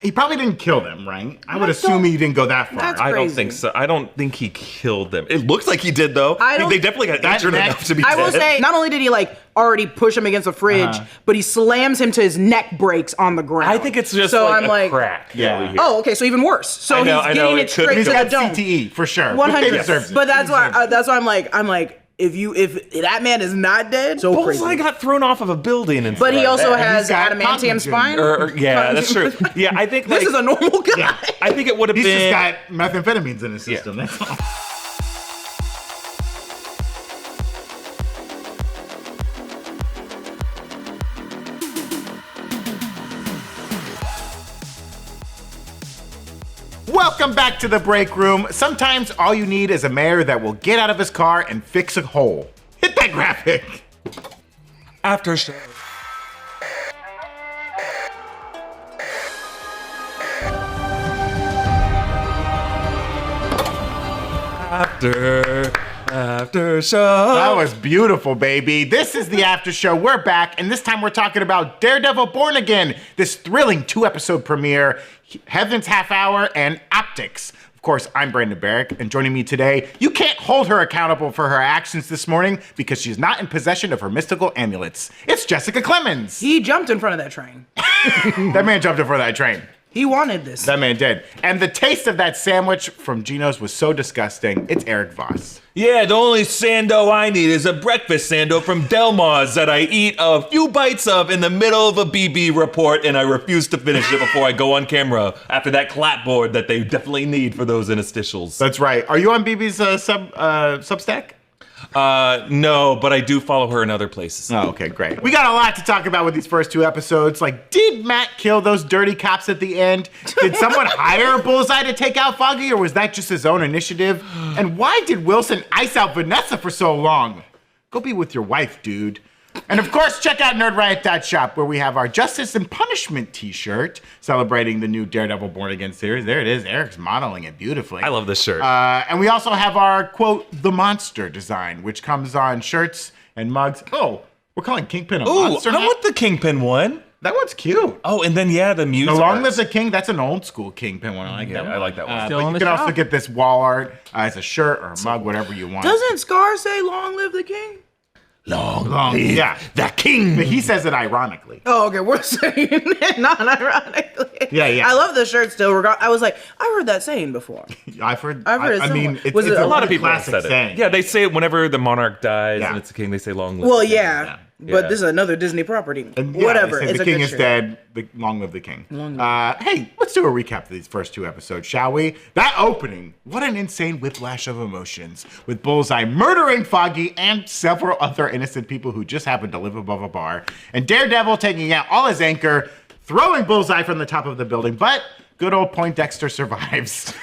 He probably didn't kill them, right? I would assume he didn't go that far. That's I don't crazy. think so. I don't think he killed them. It looks like he did, though. They definitely got injured enough to be dead. I will say, not only did he like already push him against a fridge, but he slams him to his neck breaks on the ground. I think it's just so like I'm a crack. Yeah. Oh, okay, so even worse. So I know, he's getting it straight He's to got the dome. CTE for sure. 100. But that's why I'm like, if that man is not dead, so Bullseye crazy. got thrown off of a building and But he also And has he's got adamantium cognitive. spine. yeah, that's true. Yeah, I think This is a normal guy. I think it would have He's been. just got methamphetamines in his system. Yeah. That's all. Welcome back to the break room. Sometimes all you need is a mayor that will get out of his car and fix a hole. Hit that graphic. After show. After show. That was beautiful, baby. This is the after show. We're back, and this time we're talking about Daredevil Born Again, this thrilling 2-episode premiere, Heaven's Half Hour, and Optics. Of course, I'm Brandon Barrick, and joining me today, you can't hold her accountable for her actions this morning because she's not in possession of her mystical amulets. It's Jessica Clemons. He jumped in front of that train. That man jumped in front of that train. He wanted this. That man did. And the taste of that sandwich from Gino's was so disgusting. It's Erik Voss. Yeah, the only sando I need is a breakfast sando from Delmar's that I eat a few bites of in the middle of a BB report, and I refuse to finish it before I go on camera after that clapboard that they definitely need for those interstitials. That's right. Are you on BB's Substack? No, but I do follow her in other places. Oh, okay, great. We got a lot to talk about with these first 2 episodes. Like, did Matt kill those dirty cops at the end? Did someone hire Bullseye to take out Foggy, or was that just his own initiative? And why did Wilson ice out Vanessa for so long? Go be with your wife, dude. And of course, check out nerdriot.shop, where we have our Justice and Punishment t-shirt celebrating the new Daredevil Born Again series. There it is. Eric's modeling it beautifully. I love this shirt. And we also have our, quote, The Monster design, which comes on shirts and mugs. Oh, we're calling Kingpin a monster I now? want the Kingpin one. That one's cute. Oh, and then, yeah, the Muse The Long art. Live the King, that's an old school Kingpin one. I like that one. I like that one. But Still on you the can also shop. get this wall art as a shirt or a mug, whatever you want. Doesn't Scar say "Long live the king"? Long yeah. The King. But he says it ironically. Oh, okay. We're saying it non-ironically. Yeah. I love the shirt still. I was like, I heard that saying before. I've heard it I mean, somewhere. it's, Was it's it a a A lot of people have classic said it. saying. Yeah, they say it whenever the monarch dies Yeah. and it's the king, they say long live Well, the king. yeah. Yeah. But this is another Disney property. And yeah, Whatever. they say It's the a king good is shirt. dead. Long live the king. Hey, let's do a recap of these first 2 episodes, shall we? That opening, what an insane whiplash of emotions, with Bullseye murdering Foggy and several other innocent people who just happened to live above a bar, and Daredevil taking out all his anchor, throwing Bullseye from the top of the building, but good old Poindexter survives.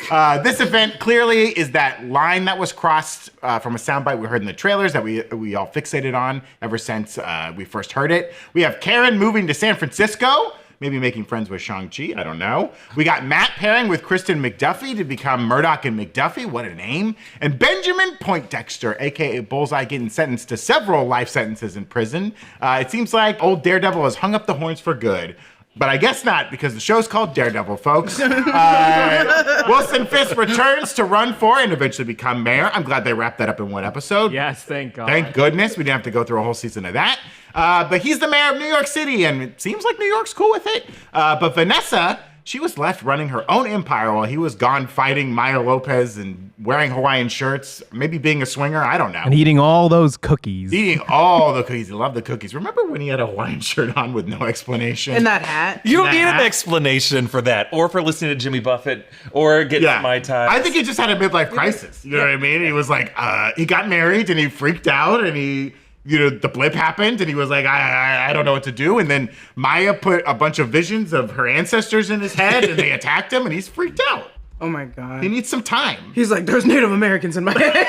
This event clearly is that line that was crossed from a soundbite we heard in the trailers that we all fixated on ever since we first heard it. We have Karen moving to San Francisco, maybe making friends with Shang-Chi, I don't know. We got Matt pairing with Kristen McDuffie to become Murdoch and McDuffie, what a name. And Benjamin Poindexter, aka Bullseye, getting sentenced to several life sentences in prison. It seems like old Daredevil has hung up the horns for good. But I guess not, because the show's called Daredevil, folks. Wilson Fisk returns to run for and eventually become mayor. I'm glad they wrapped that up in 1 episode. Yes, thank God. Thank goodness we didn't have to go through a whole season of that. But he's the mayor of New York City, and it seems like New York's cool with it. But Vanessa, she was left running her own empire while he was gone fighting Maya Lopez and wearing Hawaiian shirts, maybe being a swinger, I don't know. And eating all those cookies. Eating all the cookies. He loved the cookies. Remember when he had a Hawaiian shirt on with no explanation? And that hat. You don't need an Nah. explanation for that, or for listening to Jimmy Buffett, or getting Mai Tai. I think he just had a midlife crisis. You know what I mean? He was like, he got married and he freaked out and he, the blip happened and he was like, I don't know what to do. And then Maya put a bunch of visions of her ancestors in his head and they attacked him and he's freaked out. Oh my God. He needs some time. He's like, there's Native Americans in my head.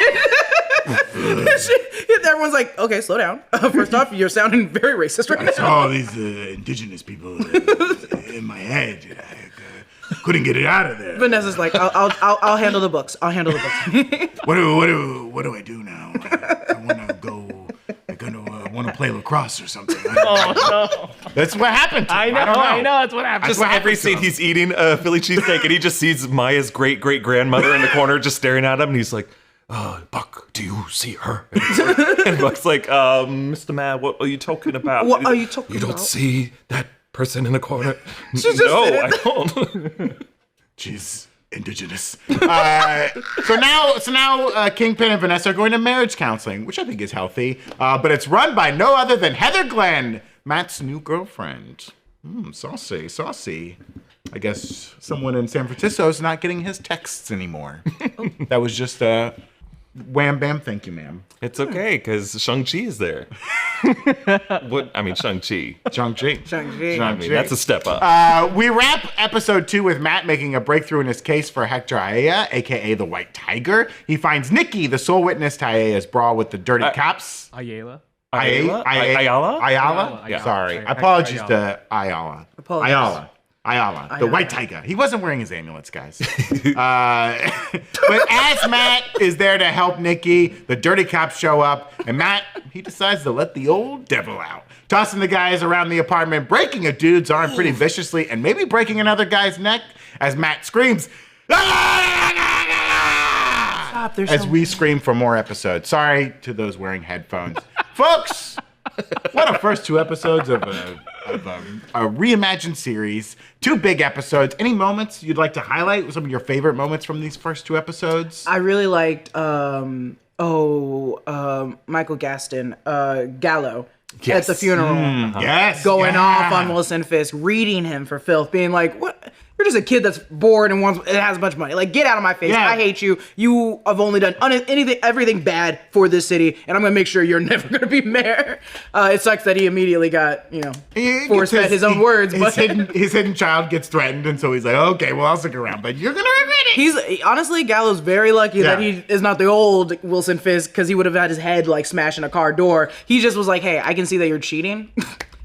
Everyone's like, okay, slow down. First off, you're sounding very racist right now. All these indigenous people in my head. I couldn't get it out of there. Vanessa's like, I'll handle the books. I'll handle the books. What do I do now? I want to go. I want to play lacrosse or something. Oh no! That's what happened to him. I don't know. That's what happened. Just every scene he's eating a Philly cheesesteak and he just sees Maya's great-great-grandmother in the corner just staring at him and he's like, Buck, do you see her? And Buck's like, Mr. Man, what are you talking about? What are you talking You about? don't see that person in the corner? just No, did it. I don't. She's indigenous. So now Kingpin and Vanessa are going to marriage counseling, which I think is healthy. But it's run by no other than Heather Glenn, Matt's new girlfriend. Saucy. I guess someone in San Francisco is not getting his texts anymore. That was just a wham bam, thank you, ma'am. It's okay, because Shang-Chi is there. Shang-Chi. Shang-Chi. I mean, that's a step up. We wrap episode 2 with Matt making a breakthrough in his case for Hector Aella, aka the White Tiger. He finds Nikki, the sole witness to Aella's brawl with the dirty cops. Ayala. Ayala? Yeah. Sorry. Sorry. Apologies Hector to Ayala. Ayala, the White Tiger. He wasn't wearing his amulets, guys. But as Matt is there to help Nikki, the dirty cops show up, and Matt, he decides to let the old devil out. Tossing the guys around the apartment, breaking a dude's arm pretty viciously, and maybe breaking another guy's neck as Matt screams, as we scream for more episodes. Sorry to those wearing headphones. Folks, what a first 2 episodes of a reimagined series. 2 big episodes. Any moments you'd like to highlight? Some of your favorite moments from these first 2 episodes? I really liked Michael Gaston, Gallo. At the funeral. Yes. Going off on Wilson Fisk, reading him for filth, being like, what? You're just a kid that's bored and has a bunch of money. Like, get out of my face. Yeah. I hate you. You have only done everything bad for this city, and I'm going to make sure you're never going to be mayor. It sucks that he immediately got, force-fed his own words. But His hidden child gets threatened, and so he's like, okay, well, I'll stick around, but you're going to regret it. Honestly, Gallo's very lucky that he is not the old Wilson Fisk, because he would have had his head, smashed in a car door. He just was like, hey, I can see that you're cheating.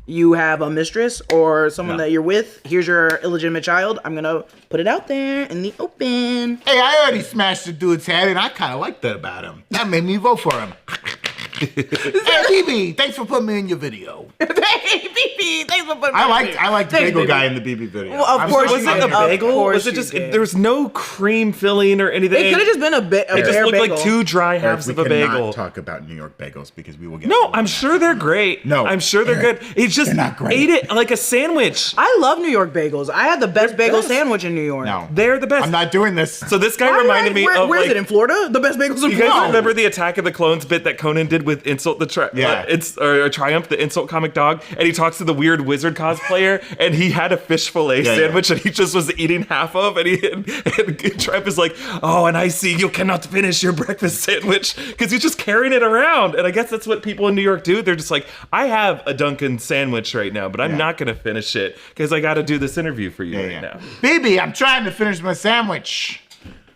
You have a mistress or someone that you're with. Here's your illegitimate child. I'm going to put it out there in the open. Hey, I already smashed the dude's head, and I kind of liked that about him. That made me vote for him. Hey, BB, thanks for putting me in your video. Hey, BB, thanks for putting me I liked the bagel guy in the BB video. Well, of course Was it a bagel? Was it just, there was no cream filling or anything? It could have just been a bare It just looked bagel. like 2 dry halves of a bagel. We cannot talk about New York bagels because we will get... No, I'm sure they're great. No, I'm sure they're good. He just not great. ate it like a sandwich. I love New York bagels. I had the best bagel sandwich in New York. No. They're the best. I'm not doing this. So this guy reminded me of Where's it, in Florida? The best bagels in You Florida? guys remember the Attack of the Clones bit that Conan did with Insult the Triumph, the Insult comic dog, and he talks to the weird wizard cosplayer, and he had a fish fillet sandwich, and he just was eating half of, and Triumph is like, oh, and I see you cannot finish your breakfast sandwich, because he's just carrying it around, and I guess that's what people in New York do. They're just like, I have a Dunkin' sandwich right now, but I'm not gonna finish it, because I gotta do this interview for you now. Baby, I'm trying to finish my sandwich.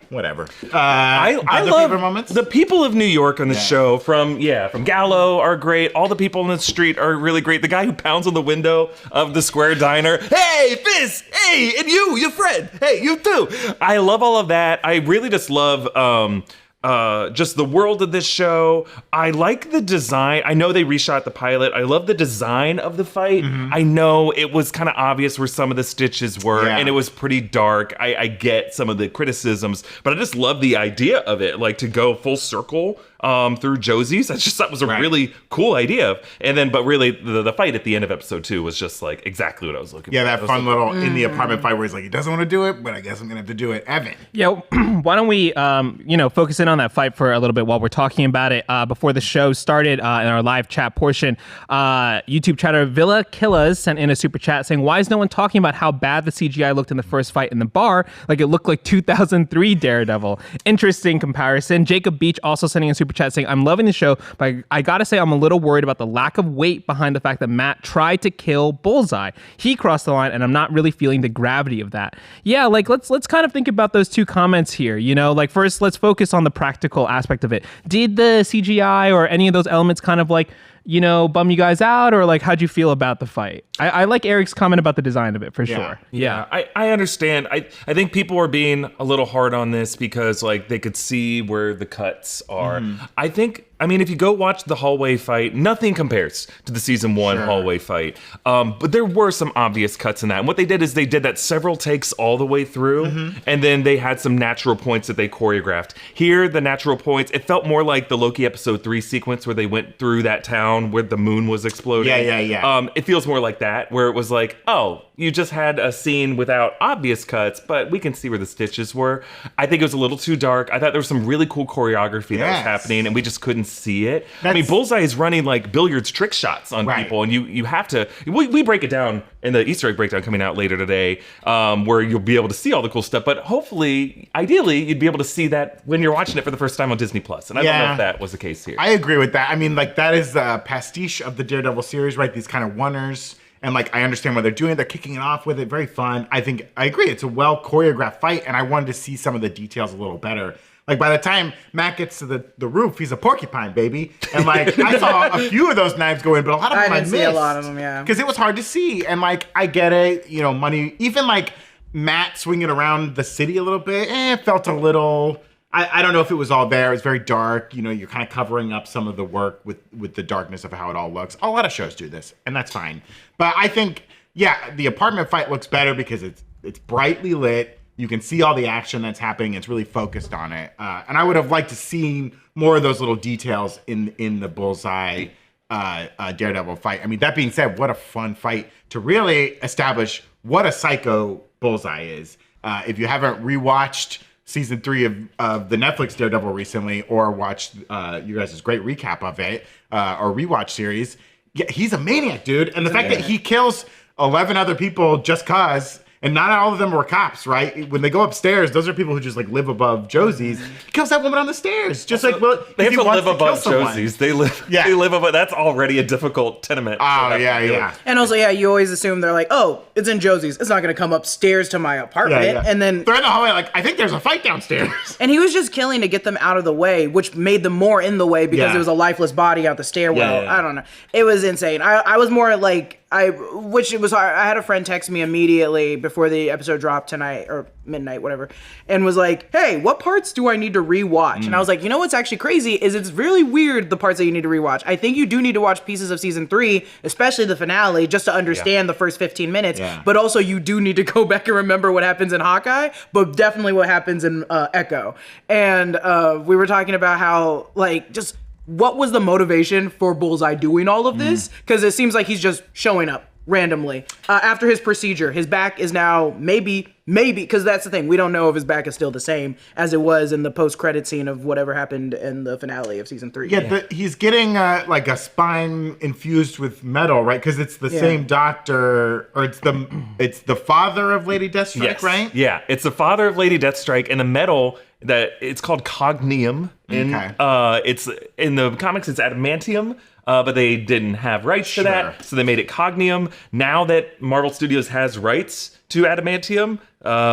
Whatever. I other love favorite moments? the people of New York on the show. From Gallo are great. All the people in the street are really great. The guy who pounds on the window of the Square Diner. Hey, Fizz! Hey, and you, your friend. Hey, you too. I love all of that. I really just love just the world of this show. I like the design. I know they reshot the pilot. I love the design of the fight. I know it was kind of obvious where some of the stitches were, and it was pretty dark. I get some of the criticisms, but I just love the idea of it, like to go full circle through Josie's. I just thought was a really cool idea. And then, but really, the fight at the end of episode 2 was just like exactly what I was looking for. Yeah, that fun little in the apartment fight where he's like, he doesn't want to do it, but I guess I'm gonna have to do it. Evan. Yeah, why don't we, focus in on that fight for a little bit while we're talking about it. Before the show started in our live chat portion, YouTube chatter Villa Killas sent in a super chat saying, why is no one talking about how bad the CGI looked in the first fight in the bar? Like it looked like 2003 Daredevil. Interesting comparison. Jacob Beach also sending a super chat saying, I'm loving the show, but I gotta say I'm a little worried about the lack of weight behind the fact that Matt tried to kill Bullseye. He crossed the line and I'm not really feeling the gravity of that. Yeah, like let's kind of think about those 2 comments here. Like first let's focus on the practical aspect of it. Did the CGI or any of those elements kind of like, bum you guys out, or like how'd you feel about the fight? I like Eric's comment about the design of it for sure. Yeah, I understand. I think people were being a little hard on this because like they could see where the cuts are. I think I mean, if you go watch the hallway fight, nothing compares to the season 1 hallway fight. But there were some obvious cuts in that. And what they did is they did that several takes all the way through, and then they had some natural points that they choreographed. Here, the natural points, it felt more like the Loki episode 3 sequence where they went through that town where the moon was exploding. Yeah. It feels more like that, where it was like, oh, you just had a scene without obvious cuts, but we can see where the stitches were. I think it was a little too dark. I thought there was some really cool choreography that was happening, and we just couldn't see it. I mean, Bullseye is running like billiards trick shots on people, and you have to. We break it down in the Easter egg breakdown coming out later today, where you'll be able to see all the cool stuff. But hopefully, ideally, you'd be able to see that when you're watching it for the first time on Disney Plus. And I don't know if that was the case here. I agree with that. I mean, like that is a pastiche of the Daredevil series, right? These kind of oneers. And like, I understand what they're doing. They're kicking it off with it. Very fun. I agree. It's a well choreographed fight. And I wanted to see some of the details a little better. Like by the time Matt gets to the roof, he's a porcupine, baby. And like, I saw a few of those knives go in, but a lot of them I missed. I didn't see a lot of them, because it was hard to see. And like, I get it, money, even like Matt swinging around the city a little bit, it felt a little, I don't know if it was all there. It was very dark. You're kind of covering up some of the work with the darkness of how it all looks. A lot of shows do this, and that's fine. But I think, the apartment fight looks better because it's brightly lit. You can see all the action that's happening. It's really focused on it. And I would have liked to see more of those little details in the Bullseye Daredevil fight. I mean, that being said, what a fun fight to really establish what a psycho Bullseye is. If you haven't rewatched season 3 of the Netflix Daredevil recently, or watched you guys' great recap of it, or rewatch series, he's a maniac, dude. And the fact that he kills 11 other people just cause, and not all of them were cops, right? When they go upstairs, those are people who just like live above Josie's. He kills that woman on the stairs, just like they have to live above Josie's. They live above. That's already a difficult tenement. Oh yeah. And also, you always assume they're like, oh, it's in Josie's. It's not going to come upstairs to my apartment. And then they're in the hallway. Like, I think there's a fight downstairs. And he was just killing to get them out of the way, which made them more in the way because there was a lifeless body out the stairwell. I don't know. It was insane. I was more like. Which it was hard. I had a friend text me immediately before the episode dropped tonight or midnight, whatever, and was like, "Hey, what parts do I need to rewatch?" And I was like, "You know what's actually crazy is it's really weird the parts that you need to rewatch. I think you do need to watch pieces of season 3, especially the finale, just to understand the first 15 minutes. But also you do need to go back and remember what happens in Hawkeye, but definitely what happens in Echo." And we were talking about how just. What was the motivation for Bullseye doing all of this? Because it seems like he's just showing up randomly. After his procedure, his back is now maybe, because that's the thing. We don't know if his back is still the same as it was in the post-credit scene of whatever happened in the finale of season 3. He's getting like a spine infused with metal, right? Because it's the same doctor, or it's the father of Lady Deathstrike, right? Yeah, it's the father of Lady Deathstrike, and the metal that it's called cognium. It's in the comics, it's adamantium. But they didn't have rights to that, so they made it cognium. Now that Marvel Studios has rights to adamantium,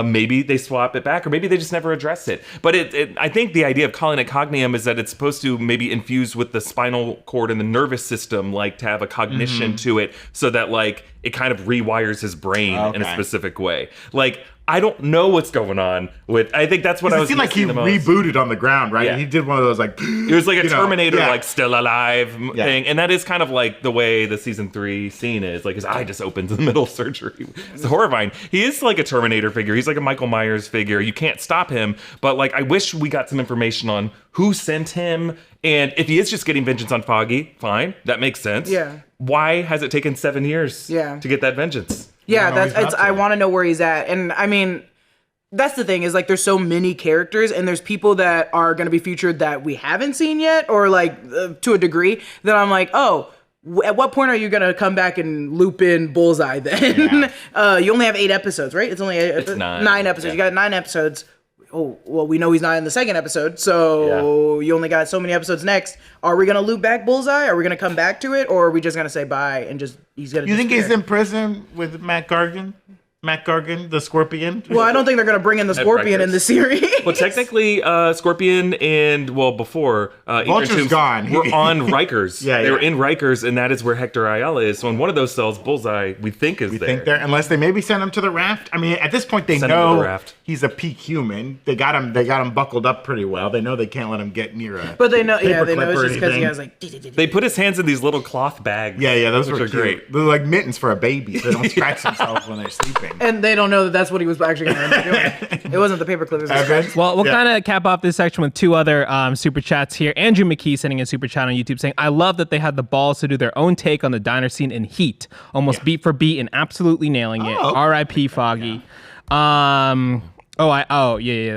maybe they swap it back, or maybe they just never address it. But I think the idea of calling it cognium is that it's supposed to maybe infuse with the spinal cord and the nervous system, like to have a cognition to it, so that like it kind of rewires his brain in a specific way. Like, I don't know what's going on with. I think that's what I was. It seemed like he rebooted on the ground, right? Yeah. He did one of those like. It was like a Terminator, like still alive thing, and that is kind of like the way the season 3 scene is. Like his eye just opens in the middle of surgery. It's horrifying. He is like a Terminator figure. He's like a Michael Myers figure. You can't stop him. But like, I wish we got some information on who sent him, and if he is just getting vengeance on Foggy, fine, that makes sense. Yeah. Why has it taken 7 years? To get that vengeance? Yeah, I want to know where he's at. And I mean, that's the thing is like there's so many characters and there's people that are going to be featured that we haven't seen yet, or like to a degree that I'm like, oh, at what point are you going to come back and loop in Bullseye then? You only have 8 episodes, right? It's only it's 9 episodes. You got 9 episodes. Oh, well, we know he's not in the second episode, so you only got so many episodes next. Are we going to loop back Bullseye? Are we going to come back to it? Or are we just going to say bye and just, he's going to You think he's in prison with Matt Gargan? Matt Gargan, the Scorpion? Well, I don't think they're gonna bring in the Scorpion in the series. Well, technically, Scorpion and before Vulture's gone. We're on Rikers. They were yeah. in Rikers, and that is where Hector Ayala is. So in one of those cells, Bullseye, we think is there. Unless they maybe send him to the raft. I mean, at this point, they Send him to know the raft. he's a peak human. They got him buckled up pretty well. They know they can't let him get near a. But they know, they know paperclip it's or just because he anything. has like. They put his hands in these little cloth bags. Yeah, those which were are cute. great. They're like mittens for a baby, so they don't scratch themselves when they're sleeping. And they don't know that that's what he was actually going to be doing. It wasn't the paperclip. It was Okay. Well, we'll kind of cap off this section with two other super chats here. Andrew McKee sending a super chat on YouTube saying, I love that they had the balls to do their own take on the diner scene in Heat, almost beat for beat and absolutely nailing it. okay. R.I.P. Foggy. Yeah.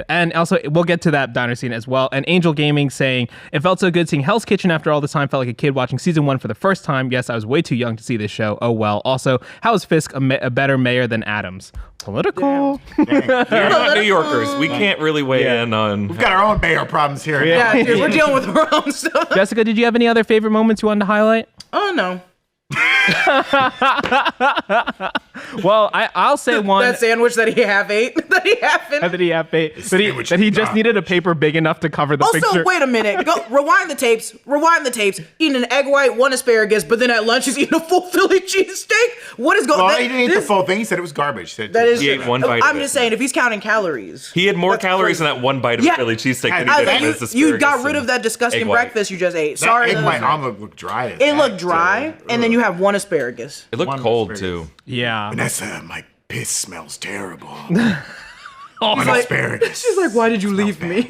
And also, we'll get to that diner scene as well. And Angel Gaming saying, it felt so good seeing Hell's Kitchen after all this time. Felt like a kid watching season 1 for the first time. Yes, I was way too young to see this show. Oh, well. Also, how is Fisk a better mayor than Adams? Political. We're not New Yorkers. We can't really weigh in on. We've got our own mayor problems here. Yeah, dude, we're dealing with our own stuff. Jessica, did you have any other favorite moments you wanted to highlight? Oh, no. Well, I'll say one. That sandwich that he half ate. That he just needed a paper big enough to cover the Also, picture. wait a minute. Go rewind the tapes. Eating an egg white, 1 asparagus, but then at lunch he's eating a full Philly cheesesteak. What is going on? Well, he didn't eat the full thing. He said it was garbage. That is He true. ate one bite I'm of just it. saying, if he's counting calories, He had more That's calories crazy. in that one bite of Yeah. Philly cheesesteak than I he did think in you, his you got asparagus rid of and that disgusting egg white. breakfast you just ate. That Sorry, egg that white was- omelet looked dry. as it heck, looked dry, too. and then you have 1 asparagus. It looked One cold asparagus. too. Yeah. Vanessa, my piss smells terrible. Oh, One like- asparagus. She's like, why did you leave me?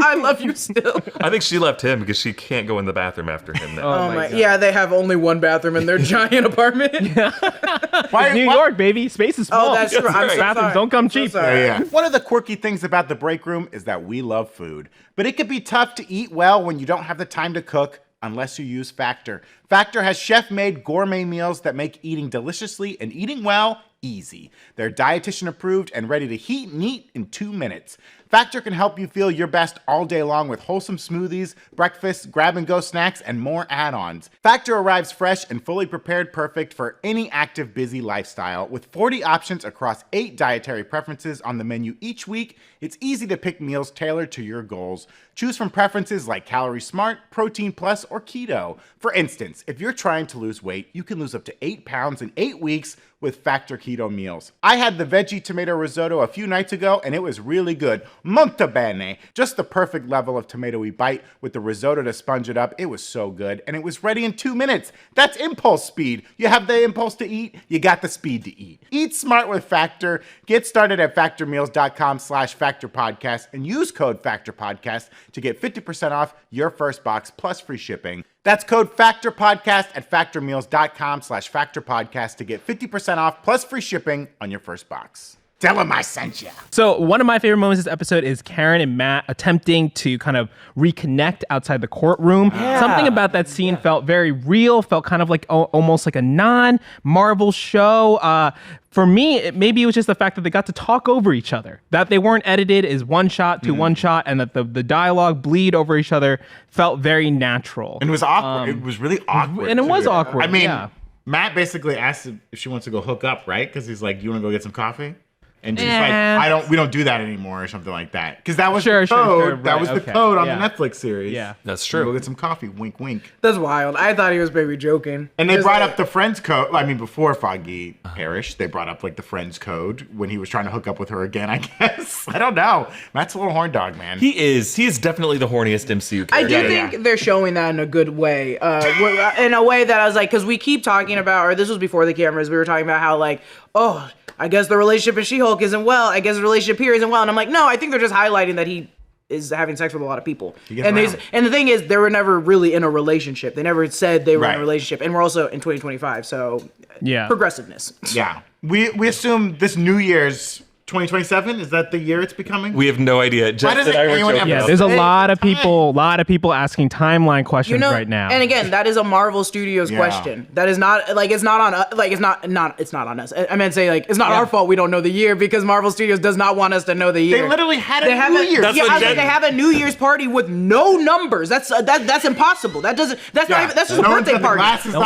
I love you still. I think she left him because she can't go in the bathroom after him now. Oh my, yeah, they have only 1 bathroom in their giant apartment. New York, baby. Space is small. Oh, that's true. I'm so Bathrooms sorry. don't come So cheap. sorry. Yeah. One of the quirky things about the break room is that we love food, but it can be tough to eat well when you don't have the time to cook unless you use Factor. Factor has chef-made gourmet meals that make eating deliciously and eating well easy. They're dietitian approved and ready to heat and eat in 2 minutes. Factor can help you feel your best all day long with wholesome smoothies, breakfasts, grab-and-go snacks, and more add-ons. Factor arrives fresh and fully prepared, perfect for any active, busy lifestyle. With 40 options across 8 dietary preferences on the menu each week, it's easy to pick meals tailored to your goals. Choose from preferences like Calorie Smart, Protein Plus, or Keto. For instance, if you're trying to lose weight, you can lose up to 8 pounds in 8 weeks with Factor Keto meals. I had the veggie tomato risotto a few nights ago, and it was really good. Molto bene. Just the perfect level of tomatoey bite with the risotto to sponge it up. It was so good, and it was ready in 2 minutes. That's impulse speed. You have the impulse to eat, you got the speed to eat. Eat smart with Factor. Get started at factormeals.com/factorpodcast and use code factorpodcast to get 50% off your first box plus free shipping. That's code FACTORPODCAST at factormeals.com/factorpodcast to get 50% off plus free shipping on your first box. Tell them I sent you. So one of my favorite moments this episode is Karen and Matt attempting to kind of reconnect outside the courtroom. Something about that scene felt very real, felt kind of like almost like a non-Marvel show. For me, maybe it was just the fact that they got to talk over each other, that they weren't edited as one shot to one shot, and that the dialogue bleed over each other felt very natural. And it was awkward. It was really awkward. And it was too. awkward, I mean, yeah. Matt basically asked if she wants to go hook up, right? Because he's like, "You want to go get some coffee?" And she's like, we don't do that anymore, or something like that. Because that was the code. That was the code on the Netflix series. Yeah. That's true. Go get some coffee. Wink, wink. That's wild. I thought he was maybe joking. And they Just brought like- up the friends code. I mean, before Foggy perished, they brought up like the friends code when he was trying to hook up with her again, I guess. I don't know. Matt's a little horn dog, man. He is definitely the horniest MCU character. I do think they're showing that in a good way. In a way that I was like, because we keep talking about, or this was before the cameras, we were talking about how like, oh, I guess the relationship in She-Hulk isn't well. I guess the relationship here isn't well. And I'm like, no, I think they're just highlighting that he is having sex with a lot of people. And the thing is, they were never really in a relationship. They never said they were in a relationship. And we're also in 2025, so progressiveness. Yeah. We assume this New Year's 2027? Is that the year it's becoming? We have no idea. Just doesn't that I were anyone joking. have Yeah, there's a lot of people asking timeline questions right now. And again, that is a Marvel Studios question. That is not like it's not on it's not on us. I meant to say like it's not our fault we don't know the year because Marvel Studios does not want us to know the year. They literally had a New Year's. They have a New Year's party with no numbers. That's impossible. That's just a birthday party. Glasses on.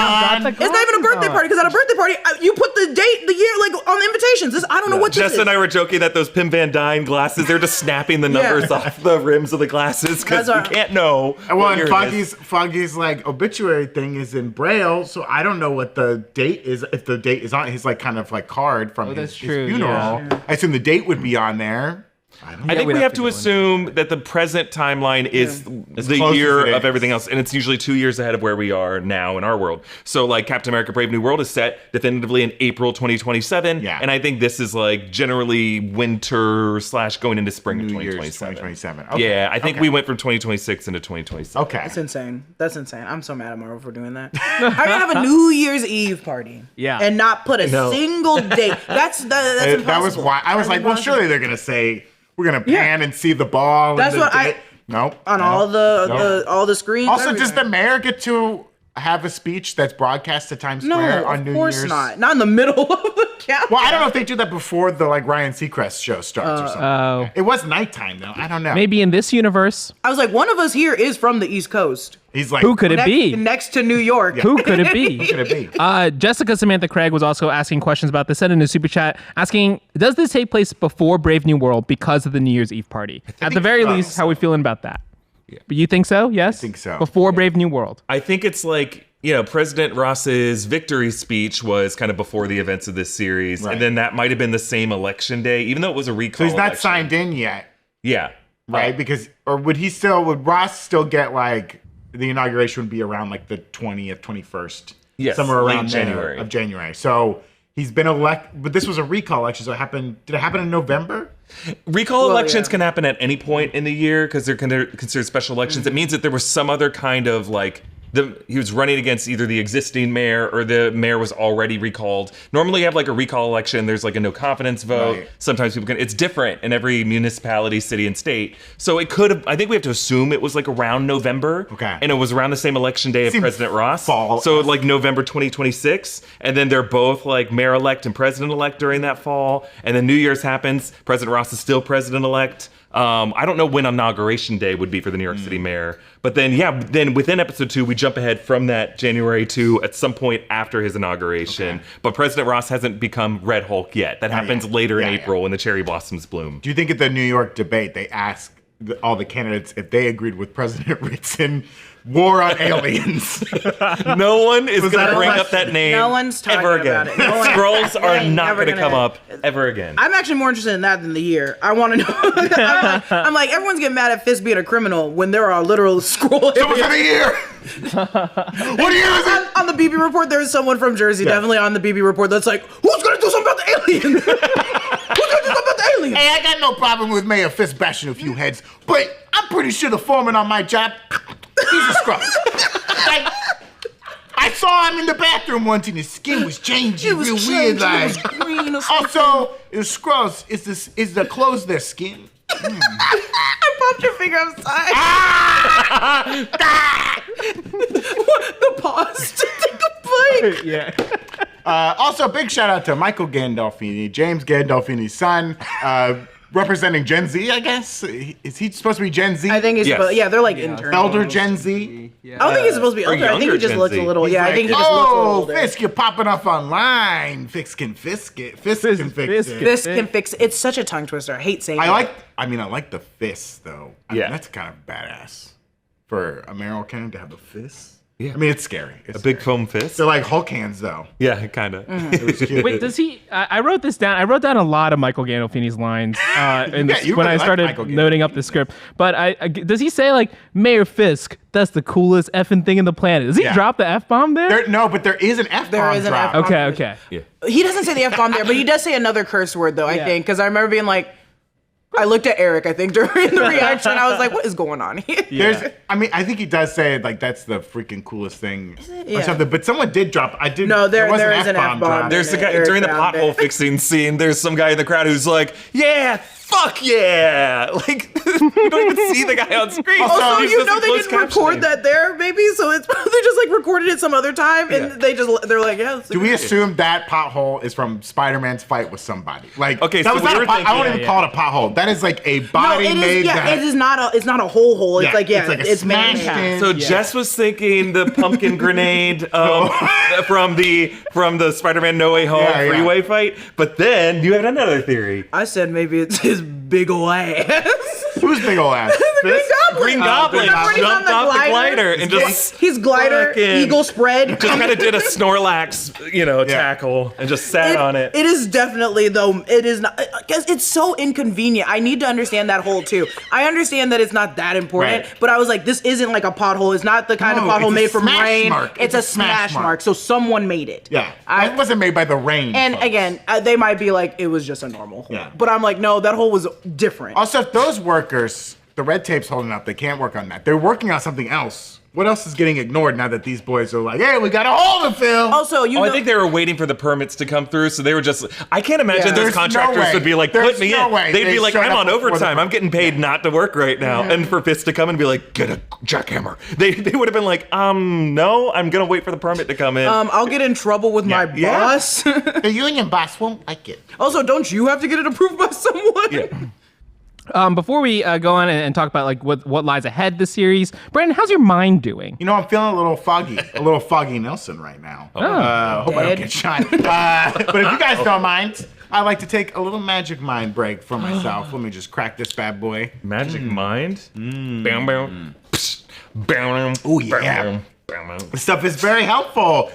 It's not even a birthday party because at a birthday party you put the date, the year like on the invitations. I don't know what this Jess is. and I were joking that those Pim Van Dyne glasses, they're just snapping the numbers off the rims of the glasses because you can't know. Well, and Foggy's like obituary thing is in Braille, so I don't know what the date is. If the date is on his like kind of like card from his funeral, yeah. I assume the date would be on there. I think we have to assume that the present timeline is the close year as it of is. everything else, and it's usually 2 years ahead of where we are now in our world. So, like Captain America: Brave New World is set definitively in April 2027, and I think this is like generally winter / going into spring of New Year's 2027. 2027. Okay. Yeah, I think we went from 2026 into 2027. Okay. That's insane. That's insane. I'm so mad at Marvel for doing that. How do you have a New Year's Eve party? Yeah. And not put a single date? That's impossible. That was why I was like, well, surely they're gonna say we're gonna pan and see the ball. That's what I. Nope. On all the screens. Also, does everywhere. the mayor get to have a speech that's broadcast to Times Square on New Year's? No, of course not. Not in the middle of the countdown. Well, I don't know if they do that before the like Ryan Seacrest show starts or something. Oh. It was nighttime though. I don't know. Maybe in this universe. I was like, one of us here is from the East Coast. He's like, Who could it be? Next to New York. Who could it be? Who could it be? Jessica Samantha Craig was also asking questions about this. Sent in a super chat asking, does this take place before Brave New World because of the New Year's Eve party? At the very least, how are we feeling about that? Yeah. But you think so? Yes? I think so. Before Brave New World. I think it's like, President Ross's victory speech was kind of before the events of this series. Right. And then that might have been the same election day, even though it was a recall So he's not election. signed in yet, Yeah. right? Because, or would Ross still get like, the inauguration would be around like the 20th, 21st. Yes, somewhere late around there January. of January. So he's been elected, but this was a recall election. So did it happen in November? Recall elections can happen at any point in the year because they're considered special elections. It means that there was some other kind of like, he was running against either the existing mayor or the mayor was already recalled. Normally you have like a recall election, there's like a no confidence vote. Right. Sometimes it's different in every municipality, city, and state. So it could have, I think we have to assume it was like around November. Okay. And it was around the same election day of Seems President Ross. fall. So like November 2026. And then they're both like mayor-elect and president-elect during that fall. And then New Year's happens. President Ross is still president-elect. I don't know when inauguration day would be for the New York City mayor. But then, then within episode 2, we jump ahead from that January to at some point after his inauguration. Okay. But President Ross hasn't become Red Hulk yet. That happens yet. later in Yeah, April when the cherry blossoms bloom. Do you think at the New York debate, they asked all the candidates if they agreed with President Ritson, war on aliens? No one is going that to a bring question? up that name No one's talking ever again. about it. No one- Scrolls are ain't not never going to come gonna- up ever again. I'm actually more interested in that than the year. I want to know. I'm like, everyone's getting mad at Fisk being a criminal when there are literal scroll It was in a year. What year is it? on the BB report, there's someone from Jersey, definitely on the BB report, that's like, who's gonna do something about the alien? Who's gonna do something about the alien? Hey, I got no problem with Mayor Fisk bashing a few heads, but I'm pretty sure the foreman on my job, he's a scrub. Like, I saw him in the bathroom once and his skin was changing It was real changing, weird. Like, it was green or something. also, it's scrubs. Is the clothes their skin? I popped your finger outside. The pause to take a break. Yeah. Also, big shout out to Michael Gandolfini, James Gandolfini's son, representing Gen Z, I guess. Is he supposed to be Gen Z? I think he's, Yes. they're like interns. Elder Gen Z. I don't think he's supposed to be or elder. I think he younger just Gen looks Z. a little, He's I like, think he just looks a little oh, older. Fisk, you're popping up online. Fisk can Fisk it. Fisk can fix it. This can fix it. It's such a tongue twister. I hate saying I it. like the fist though. I mean, that's kind of badass for a American to have a fist. Yeah. I mean, it's scary. It's A big scary. foam fist? They're like Hulk hands though. Yeah, kind of. It was cute. Wait, does he? I wrote this down. I wrote down a lot of Michael Gandolfini's lines you when really I like started Michael Gandolfini. noting up the script. But does he say like Mayor Fisk? That's the coolest effing thing in the planet. Does he Yeah. drop the F bomb there? No, but there is an F-bomb There is an drop. F-bomb. Okay. Yeah. He doesn't say the F bomb there, but he does say another curse word though, I Yeah. think. Because I remember being like, I looked at Erik, I think, during the reaction. I was like, what is going on here? Yeah. I think he does say like that's the freaking coolest thing or Yeah. something. But someone did drop. No, there was is an F-bomb F-bomb. drop. There's the guy Erik during the found pothole it. fixing scene. There's some guy in the crowd who's like, "Yeah, fuck yeah!" Like you don't even see the guy on screen. Also, He's you just, know like, they closed didn't record captioning. that there, maybe, so it's they just like recorded it some other time, and they're like, yeah. Do we assume that pothole is from Spider-Man's fight with somebody? Like, Okay, that so was we not were a pot, I won't thinking- even call it a pothole. That is like a body it made. is. Yeah, that, it is not a. It's not a whole hole. It's Yeah, like it's like a it's man smashed in- So Jess was thinking the pumpkin grenade from the Spider-Man No Way Home Yeah, yeah. freeway fight, but then you had another theory. I said maybe it's his big ol' ass. Who's big ol' ass? Green Goblin. Green Goblin Remember when he's on jumped off the glider and just his glider fucking- eagle spread. just kind of did a Snorlax, tackle and just sat on it. It is definitely though. It is not because it's so inconvenient. I need to understand that hole too. I understand that it's not that important, Right. but I was like, this isn't like a pothole. It's not the kind No, of pothole it's a made from smash rain. mark. It's a smash mark. So someone made it. Yeah, I- it wasn't made by the rain. And folks. again, they might be like, it was just a normal hole. Yeah. But I'm like, no, that hole was different. Also, if those workers, the red tape's holding up. They can't work on that. They're working on something else. What else is getting ignored now that these boys are like, hey, we got a hole to fill? Also, you Oh, know, I think they were waiting for the permits to come through, so they were just. I can't imagine Yeah. those There's no contractors way. would be like, There's "Put me no in." way They'd they be like, showed "I'm up on before the- overtime. I'm getting paid not to work right now." And for Fist to come and be like, "Get a jackhammer," they would have been like, no, I'm gonna wait for the permit to come in." I'll get in trouble with my Yeah. boss. The union boss won't like it. Also, don't you have to get it approved by someone? yeah. Before we go on and talk about like what lies ahead this series, Brandon, how's your mind doing? You know, I'm feeling a little foggy Nelson right now. Hope I don't Dead. get shot. But if you guys don't mind, I like to take a little magic mind break for myself. Let me just crack this bad boy. Magic Mind. Bam, bam. Psst. Bam. Ooh, yeah. Bam, bam. This stuff is very helpful.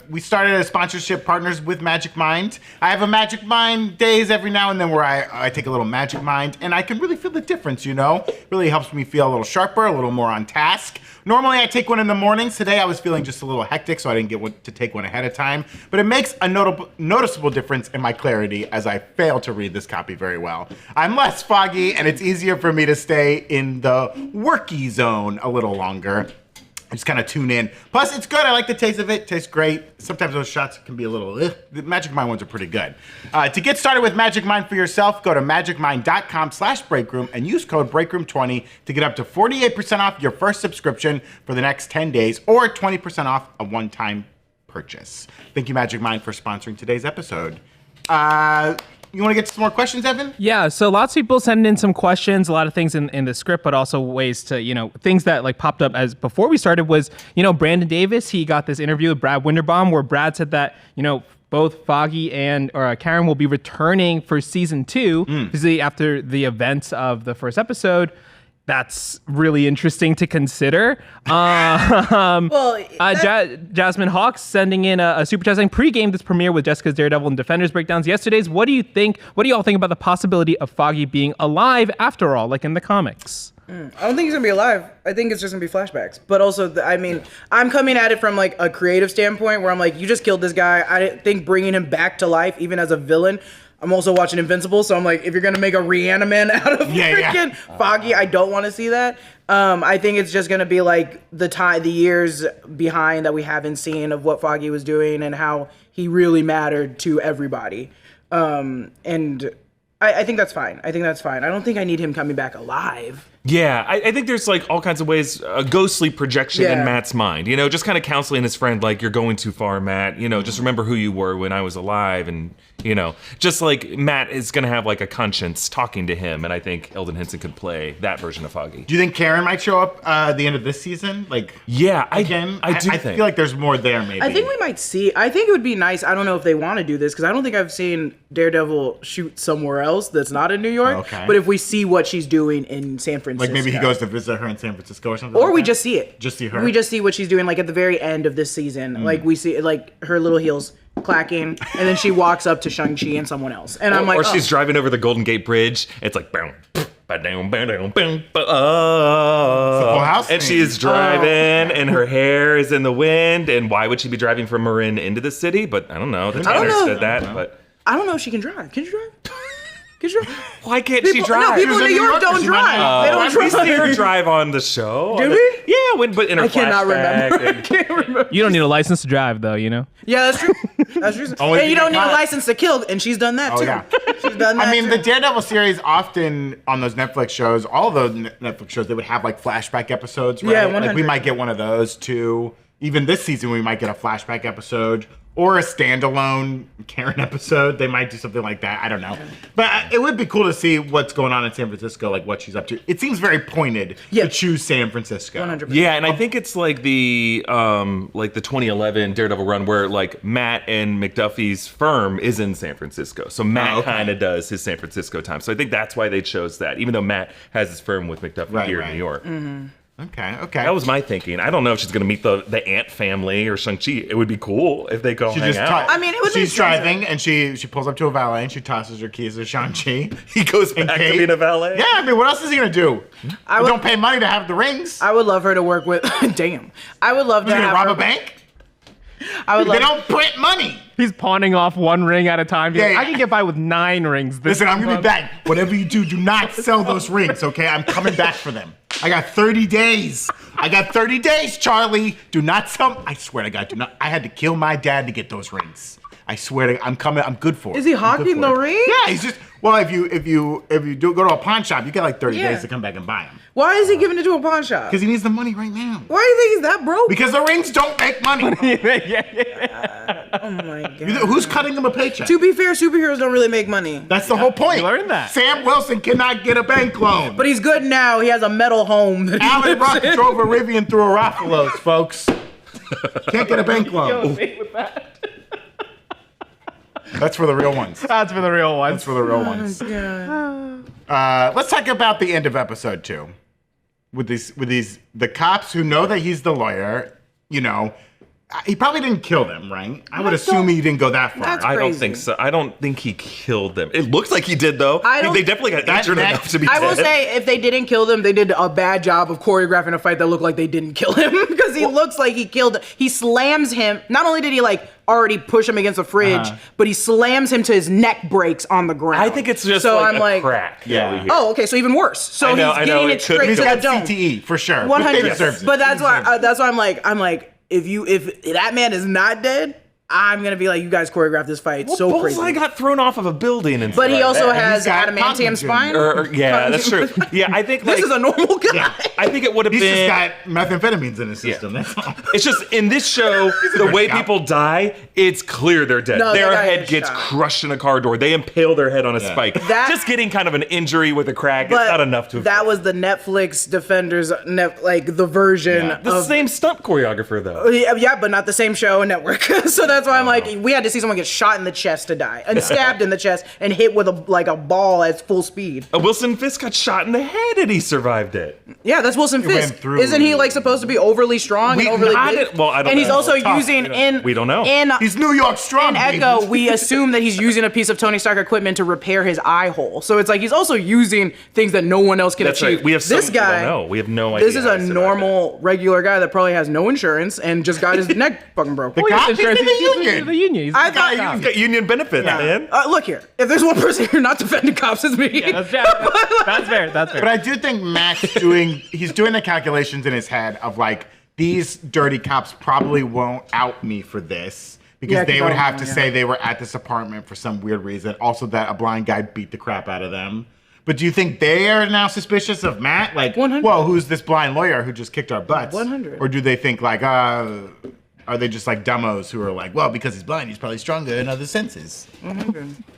We started as sponsorship partners with Magic Mind. I have a Magic Mind days every now and then where I take a little Magic Mind, and I can really feel the difference, you know? Really helps me feel a little sharper, a little more on task. Normally I take one in the mornings. Today I was feeling just a little hectic, so I didn't get to take one ahead of time. But it makes a noticeable difference in my clarity as I fail to read this copy very well. I'm less foggy, and it's easier for me to stay in the worky zone a little longer. Just kind of tune in. Plus, it's good. I like the taste of it. It tastes great. Sometimes those shots can be a little, The Magic Mind ones are pretty good. To get started with Magic Mind for yourself, go to magicmind.com/breakroom and use code breakroom20 to get up to 48% off your first subscription for the next 10 days or 20% off a one-time purchase. Thank you, Magic Mind, for sponsoring today's episode. You want to get to some more questions, Evan? Yeah, so lots of people sending in some questions, a lot of things in the script, but also ways to, things that like popped up as before we started was, Brandon Davis, he got this interview with Brad Winderbaum where Brad said that, both Foggy and Karen will be returning for season 2, basically after the events of the first episode. That's really interesting to consider. Jasmine Hawks sending in a super chat saying pre-game this premiere with Jessica's Daredevil and Defenders breakdowns yesterday's. What do you all think about the possibility of Foggy being alive after all, like in the comics? I don't think he's gonna be alive. I think it's just gonna be flashbacks. But also, I'm coming at it from like a creative standpoint where I'm like, you just killed this guy. I didn't think bringing him back to life, even as a villain. I'm also watching Invincible, so I'm like, if you're gonna make a Rhiannon out of freaking Foggy, I don't want to see that. I think it's just gonna be like the years behind that we haven't seen of what Foggy was doing and how he really mattered to everybody. And I think that's fine. I don't think I need him coming back alive. Yeah, I think there's like all kinds of ways, a ghostly projection in Matt's mind, just kind of counseling his friend, like, you're going too far, Matt, just remember who you were when I was alive. And, just like Matt is going to have like a conscience talking to him. And I think Eldon Henson could play that version of Foggy. Do you think Karen might show up at the end of this season? Like, yeah, I think. feel like there's more there, maybe. I think we might see. I think it would be nice. I don't know if they want to do this because I don't think I've seen Daredevil shoot somewhere else that's not in New York. Okay. But if we see what she's doing in San Francisco, Like maybe he goes to visit her in San Francisco or something. or like we that? just see it. Just see her. We just see what she's doing, like at the very end of this season. Like we see, like her little heels clacking, and then she walks up to Shang-Chi and someone else, and I'm like, or she's driving over the Golden Gate Bridge. It's like, boom, house and thing. she is driving, and her hair is in the wind. And why would she be driving from Marin into the city? But I don't know. The trailer know. said that, but I don't know if she can drive. Can you drive? Why can't she drive? No, people in New York don't drive. They don't We see her drive. drive on the show. Do we? Yeah, but in her I cannot remember. flashback I can't remember. You don't need a license to drive, though, you know? Yeah, that's true. That's true. Only And you thing don't need I a got- license to kill, and she's done that Oh, too. yeah. She's done that I mean, too. the Daredevil series often on those Netflix shows, all those Netflix shows, they would have like flashback episodes, right? Yeah, Like we 100. might get one of those too. Even this season, we might get a flashback episode or a standalone Karen episode. They might do something like that. I don't know. But it would be cool to see what's going on in San Francisco, like what she's up to. It seems very pointed to choose San Francisco. 100%. Yeah, and I think it's like the 2011 Daredevil run where like Matt and McDuffie's firm is in San Francisco. So Matt kind of does his San Francisco time. So I think that's why they chose that, even though Matt has his firm with McDuffie here in New York. Mm-hmm. Okay. That was my thinking. I don't know if she's gonna meet the Ant family or Shang-Chi. It would be cool if they go hang out. I mean, it would make She's sense. driving and she pulls up to a valet and she tosses her keys to Shang-Chi. He goes back to Kate? being a valet. Yeah, I mean, what else is he gonna do? I would- Don't pay money to have the rings. I would love her to work with. Damn. I would love to He's gonna have rob her. a bank? I would They love. don't print money. He's pawning off one ring at a time. Yeah, yeah. I can get by with 9 rings. This Listen, I'm gonna be month. back. Whatever you do not sell those rings, okay? I'm coming back for them. I got 30 days. I got 30 days, Charlie. Do not sell. I swear to God, do not. I had to kill my dad to get those rings. I swear to. I'm coming. I'm good for it. Is he I'm good hawking for the it. ring? Yeah, he's just. Well, if you do go to a pawn shop, you get like 30 Yeah. days to come back and buy them Why is he giving it to a pawn shop? because he needs the money right now. Why do you think he's that broke? Because the rings don't make money. Oh my god. Who's cutting him a paycheck? To be fair, superheroes don't really make money. That's the whole point. You learned that. Sam Wilson cannot get a bank loan. But he's good now. He has a metal home. That he Alan lives Ruck in. drove a Rivian through a Raffalos, folks. Can't get a bank loan. That's for the real ones. That's for the real ones. That's for the real ones. Yeah. Let's talk about the end of episode 2. With the cops who know that he's the lawyer, you know, he probably didn't kill them, right? I would assume he didn't go that far. That's I don't crazy. think so. I don't think he killed them. It looks like he did, though. I don't- They definitely got injured that- enough to be I dead. will say, if they didn't kill them, they did a bad job of choreographing a fight that looked like they didn't kill him because he looks like he killed. He slams him. Not only did he like already push him against a fridge, but he slams him to his neck breaks on the ground. I think it's just so like I'm a like, crack. Yeah. that we hear. oh, okay, so even worse. So I know, he's I know, getting it it could- straight He's to got the dome. CTE for sure. 100. He deserves it. But that's He why. deserves it. That's why I'm like, if that man is not dead, I'm gonna be like, you guys choreographed this fight so Bullseye crazy. got thrown off of a building and But he stuff also like that. has he's got adamantium Cognition. spine. Yeah, that's true. Yeah, I think like This is a normal guy. I think it would have He's been. just got methamphetamines in his system. That's all. It's just in this show, the good way cop. people die, it's clear they're dead. No, their that guy head is gets shot. crushed in a car door. They impale their head on a spike. That- just getting kind of an injury with a crack is But not enough to. that was the Netflix Defenders, like the version Yeah. the of. same stunt choreographer though. Yeah, but not the same show and network. So that's why I'm like, we had to see someone get shot in the chest to die, and stabbed in the chest, and hit with a ball at full speed. Wilson Fisk got shot in the head and he survived it. Yeah, that's Wilson went Fisk. through- Isn't he like supposed to be overly strong and overly big? Well, I don't And he's know. also Tough. using We don't know. He's New York strong. in Echo, baby. we assume that he's using a piece of Tony Stark equipment to repair his eye hole. So it's like he's also using things that no one else can That's achieve. right. We have this some, guy. We don't know. We have no idea. This is how a to survive normal, regular guy that probably has no insurance and just got his neck fucking broke. The cop? He's in the He's union. the union. He's I the thought cop. you- it. He's got union benefits, man. Look here. If there's one person here not defending cops, it's me. Yeah, that's fair. That's fair. But I do think Matt's he's doing the calculations in his head of like, these dirty cops probably won't out me for this because Yeah, 'cause they would I don't have know, to yeah. say they were at this apartment for some weird reason. Also that a blind guy beat the crap out of them. But do you think they are now suspicious of Matt? Like, 100. whoa, who's this blind lawyer who just kicked our butts? 100. Or do they think like, are they just like dumbos who are like, well, because he's blind, he's probably stronger in other senses?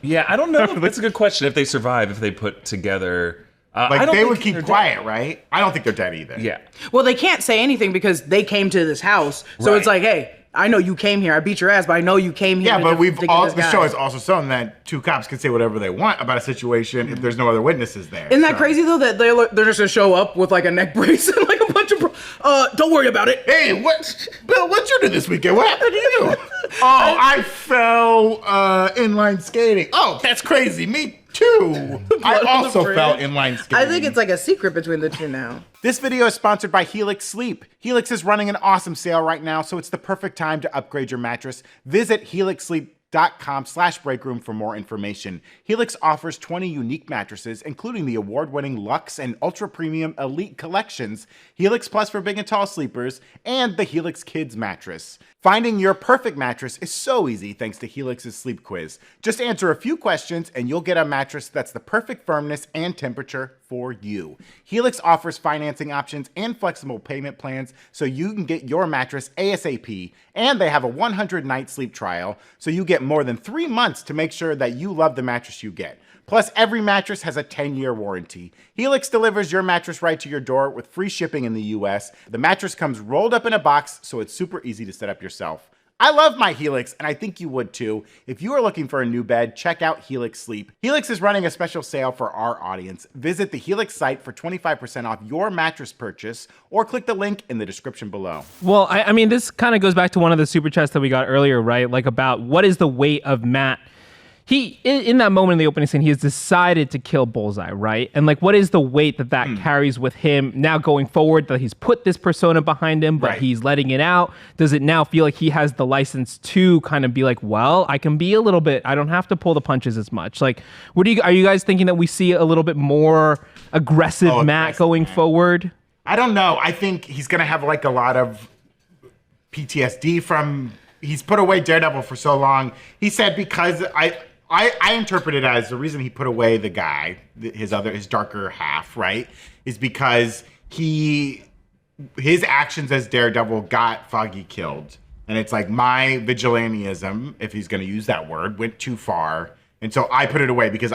Yeah, I don't know. That's a good question. If they survive, if they put together, I Like don't they think would keep they're quiet, right? I don't think they're dead either. dead. Yeah. Well, they can't say anything because they came to this house. So it's Right. like, hey, I know you came here. I beat your ass, but I know you came here. Yeah, to but to get this the guy. show has also shown that two cops can say whatever they want about a situation if there's no other witnesses there. Isn't that So- crazy though that they're just gonna show up with like a neck brace and like a bunch of don't worry about it. Hey, Bill, what'd you do this weekend? What happened to you? Oh, I fell inline skating. Oh, that's crazy. Me too. I on the also bridge. fell inline skating. I think it's like a secret between the two now. This video is sponsored by Helix Sleep. Helix is running an awesome sale right now, so it's the perfect time to upgrade your mattress. Visit Helix.com/breakroom for more information. Helix offers 20 unique mattresses, including the award-winning Luxe and Ultra Premium Elite collections, Helix Plus for big and tall sleepers, and the Helix Kids mattress. Finding your perfect mattress is so easy thanks to Helix's sleep quiz. Just answer a few questions and you'll get a mattress that's the perfect firmness and temperature for you. Helix offers financing options and flexible payment plans so you can get your mattress ASAP, and they have a 100-night sleep trial so you get more than 3 months to make sure that you love the mattress you get. Plus, every mattress has a 10-year warranty. Helix delivers your mattress right to your door with free shipping in the US. The mattress comes rolled up in a box, so it's super easy to set up yourself. I love my Helix, and I think you would too. If you are looking for a new bed, check out Helix Sleep. Helix is running a special sale for our audience. Visit the Helix site for 25% off your mattress purchase, or click the link in the description below. Well, I mean, this kind of goes back to one of the super chats that we got earlier, right? Like about what is the weight of Matt. He, in that moment in the opening scene, he has decided to kill Bullseye, right? And like, what is the weight that carries with him now going forward, that he's put this persona behind him, but he's letting it out? Does it now feel like he has the license to kind of be like, well, I can be a little bit, I don't have to pull the punches as much? Like, are you guys thinking that we see a little bit more aggressive Matt going forward? I don't know. I think he's going to have like a lot of PTSD from, he's put away Daredevil for so long. He said because I interpret it as the reason he put away the guy, his darker half, right, is because his actions as Daredevil got Foggy killed. And it's like my vigilantism, if he's going to use that word, went too far. And so I put it away because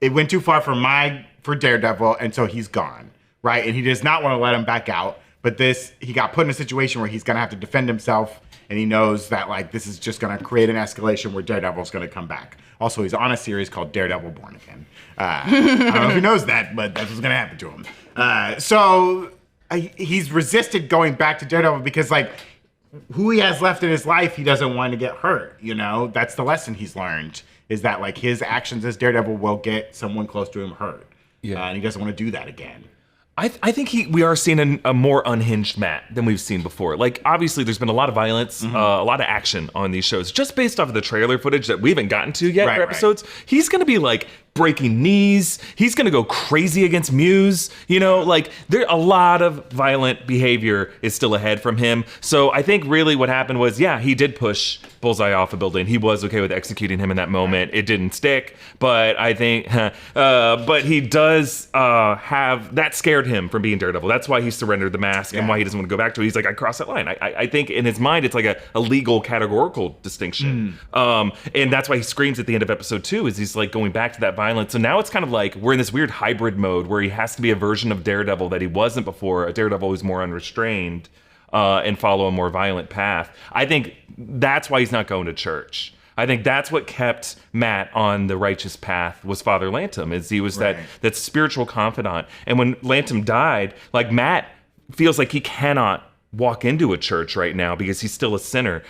it went too far for Daredevil, and so he's gone, right? And he does not want to let him back out. But he got put in a situation where he's going to have to defend himself. And he knows that, like, this is just going to create an escalation where Daredevil's going to come back. Also, he's on a series called Daredevil Born Again. I don't know if he knows that, but that's what's going to happen to him. So he's resisted going back to Daredevil because, like, who he has left in his life, he doesn't want to get hurt, you know? That's the lesson he's learned, is that, like, his actions as Daredevil will get someone close to him hurt. Yeah. And he doesn't want to do that again. I think we are seeing a more unhinged Matt than we've seen before. Like, obviously, there's been a lot of violence, a lot of action on these shows. Just based off of the trailer footage that we haven't gotten to yet for episodes, he's going to be, like, breaking knees. He's going to go crazy against Muse. You know, like, a lot of violent behavior is still ahead from him. So I think really what happened was, yeah, he did push Bullseye off a building. He was okay with executing him in that moment. It didn't stick, but I think, but he does have, that scared him from being Daredevil. That's why he surrendered the mask and why he doesn't want to go back to it. He's like, I crossed that line. I think in his mind, it's like a legal categorical distinction. And that's why he screams at the end of episode 2, is he's like going back to that violence. So now it's kind of like we're in this weird hybrid mode where he has to be a version of Daredevil that he wasn't before, a Daredevil who's more unrestrained and follow a more violent path. I think that's why he's not going to church. I think that's what kept Matt on the righteous path, was Father Lantom, is he was that spiritual confidant. And when Lantom died, like, Matt feels like he cannot walk into a church right now because he's still a sinner.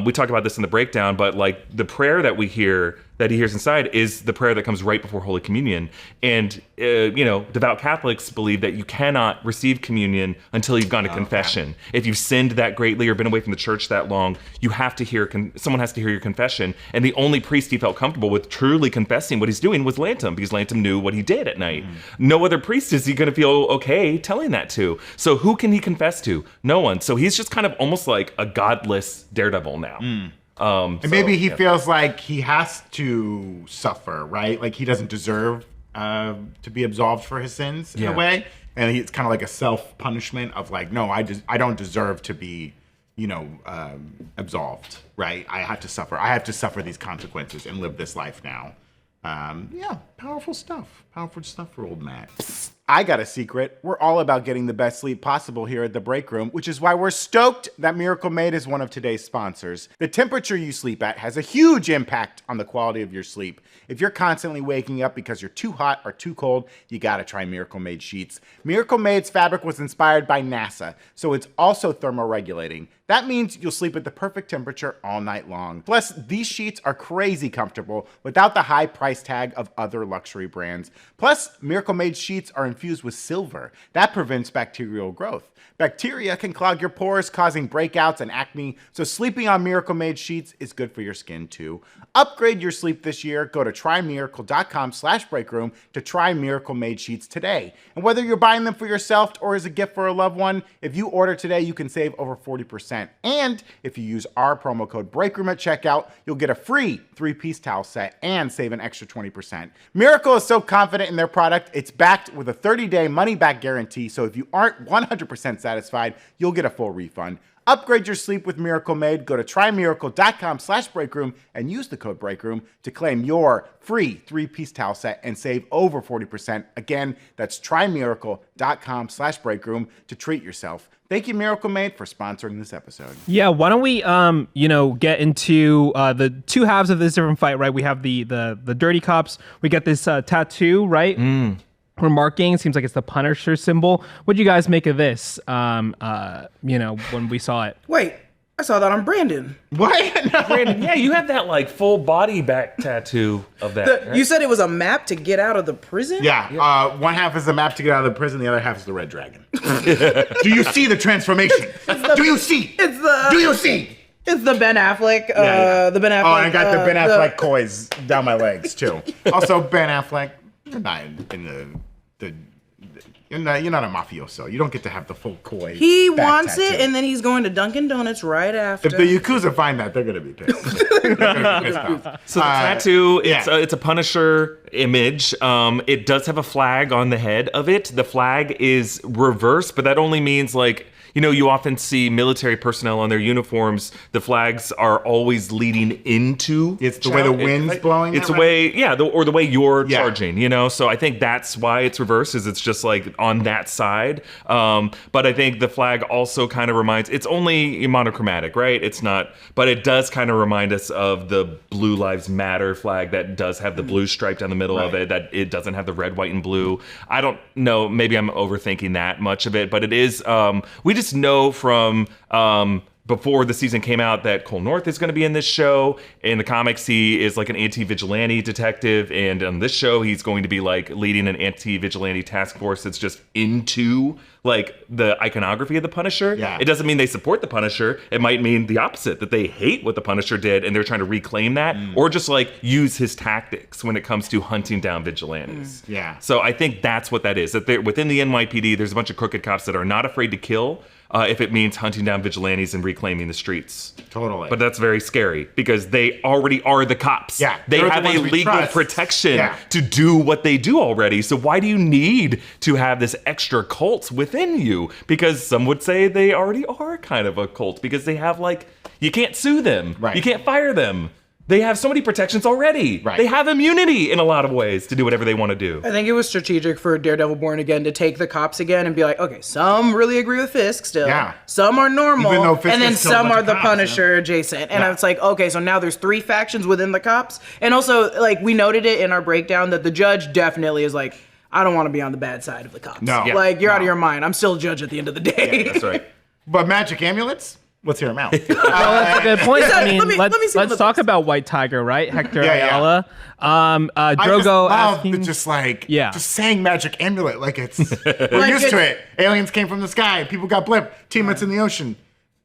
We talked about this in the breakdown, but like the prayer that we hear, that he hears inside, is the prayer that comes right before Holy Communion. And, devout Catholics believe that you cannot receive communion until you've gone to confession. If you've sinned that greatly or been away from the church that long, you have to hear, someone has to hear your confession. And the only priest he felt comfortable with truly confessing what he's doing was Lantom, because Lantom knew what he did at night. No other priest is he going to feel okay telling that to. So who can he confess to? No one. So he's just kind of almost like a godless Daredevil now. And maybe he feels like he has to suffer, right? Like he doesn't deserve to be absolved for his sins in a way. And it's kind of like a self-punishment of like, no, I don't deserve to be, absolved, right? I have to suffer. I have to suffer these consequences and live this life now. Powerful stuff. Powerful stuff for old Matt. I got a secret. We're all about getting the best sleep possible here at the Breakroom, which is why we're stoked that Miracle Made is one of today's sponsors. The temperature you sleep at has a huge impact on the quality of your sleep. If you're constantly waking up because you're too hot or too cold, you gotta try Miracle Made sheets. Miracle Made's fabric was inspired by NASA, so it's also thermoregulating. That means you'll sleep at the perfect temperature all night long. Plus, these sheets are crazy comfortable without the high price tag of other luxury brands. Plus, Miracle Made sheets are infused with silver. That prevents bacterial growth. Bacteria can clog your pores, causing breakouts and acne, so sleeping on Miracle Made sheets is good for your skin too. Upgrade your sleep this year. Go to trymiracle.com/breakroom to try Miracle Made sheets today. And whether you're buying them for yourself or as a gift for a loved one, if you order today, you can save over 40%. And if you use our promo code BREAKROOM at checkout, you'll get a free 3-piece towel set and save an extra 20%. Miracle is so confident in their product, it's backed with a 30-day money-back guarantee, so if you aren't 100% satisfied, you'll get a full refund. Upgrade your sleep with Miracle Made. Go to trymiracle.com/breakroom and use the code BREAKROOM to claim your free 3-piece towel set and save over 40%. Again, that's trymiracle.com/breakroom to treat yourself. Thank you, Miracle Made, for sponsoring this episode. Yeah, why don't we, get into the two halves of this different fight, right? We have the dirty cops. We got this tattoo, right? Remarking, seems like it's the Punisher symbol. What do you guys make of this? When we saw it. Wait, I saw that on Brandon. What? No. Brandon, yeah, you have that like full body back tattoo of that. Right? You said it was a map to get out of the prison? Yeah, one half is the map to get out of the prison, the other half is the red dragon. Do you see the transformation? Do you see? Do you see? It's the Ben Affleck. The Ben Affleck. Oh, and I got the Ben Affleck coys down my legs too. Also, Ben Affleck, you're not you're not a mafioso. You don't get to have the full koi. He wants it, and then he's going to Dunkin' Donuts right after. If the Yakuza find that, they're gonna be pissed. So the tattoo, it's a Punisher image. It does have a flag on the head of it. The flag is reversed, but that only means you often see military personnel on their uniforms. The flags are always leading into. It's the way the wind's blowing. It's the way, or the way you're charging. So I think that's why it's reversed. Is it's just like on that side. But I think the flag also kind of reminds. It's only monochromatic, right? It's not, but it does kind of remind us of the Blue Lives Matter flag that does have the blue stripe down the middle of it. That it doesn't have the red, white, and blue. I don't know. Maybe I'm overthinking that much of it, but it is. We just know from before the season came out that Cole North is going to be in this show. In the comics, he is like an anti-vigilante detective, and on this show, he's going to be like leading an anti-vigilante task force that's just into like the iconography of the Punisher. Yeah. It doesn't mean they support the Punisher. It might mean the opposite, that they hate what the Punisher did and they're trying to reclaim that, or just like use his tactics when it comes to hunting down vigilantes. Yeah. So I think that's what that is. That within the NYPD, there's a bunch of crooked cops that are not afraid to kill if it means hunting down vigilantes and reclaiming the streets. Totally. But that's very scary because they already are the cops. Yeah. They have a legal protection to do what they do already. So why do you need to have this extra cult within you? Because some would say they already are kind of a cult because they have you can't sue them. Right. You can't fire them. They have so many protections already. Right. They have immunity in a lot of ways to do whatever they want to do. I think it was strategic for Daredevil Born Again to take the cops again and be like, okay, some really agree with Fisk still. Yeah. Some are normal. Even though Fisk and then is still a some bunch are of the cops, Punisher adjacent. And it's like, okay, so now there's 3 factions within the cops. And also, we noted it in our breakdown that the judge definitely is like, I don't want to be on the bad side of the cops. No. Yeah. You're out of your mind. I'm still a judge at the end of the day. Yeah, that's right. But magic amulets? Let's hear them out. That's a good point. I mean, let me see let's talk about White Tiger, right? Hector Ayala. I Drogo just love asking, just saying magic amulet like it's we're Like used to it. Aliens came from the sky, people got blipped, teammates in the ocean.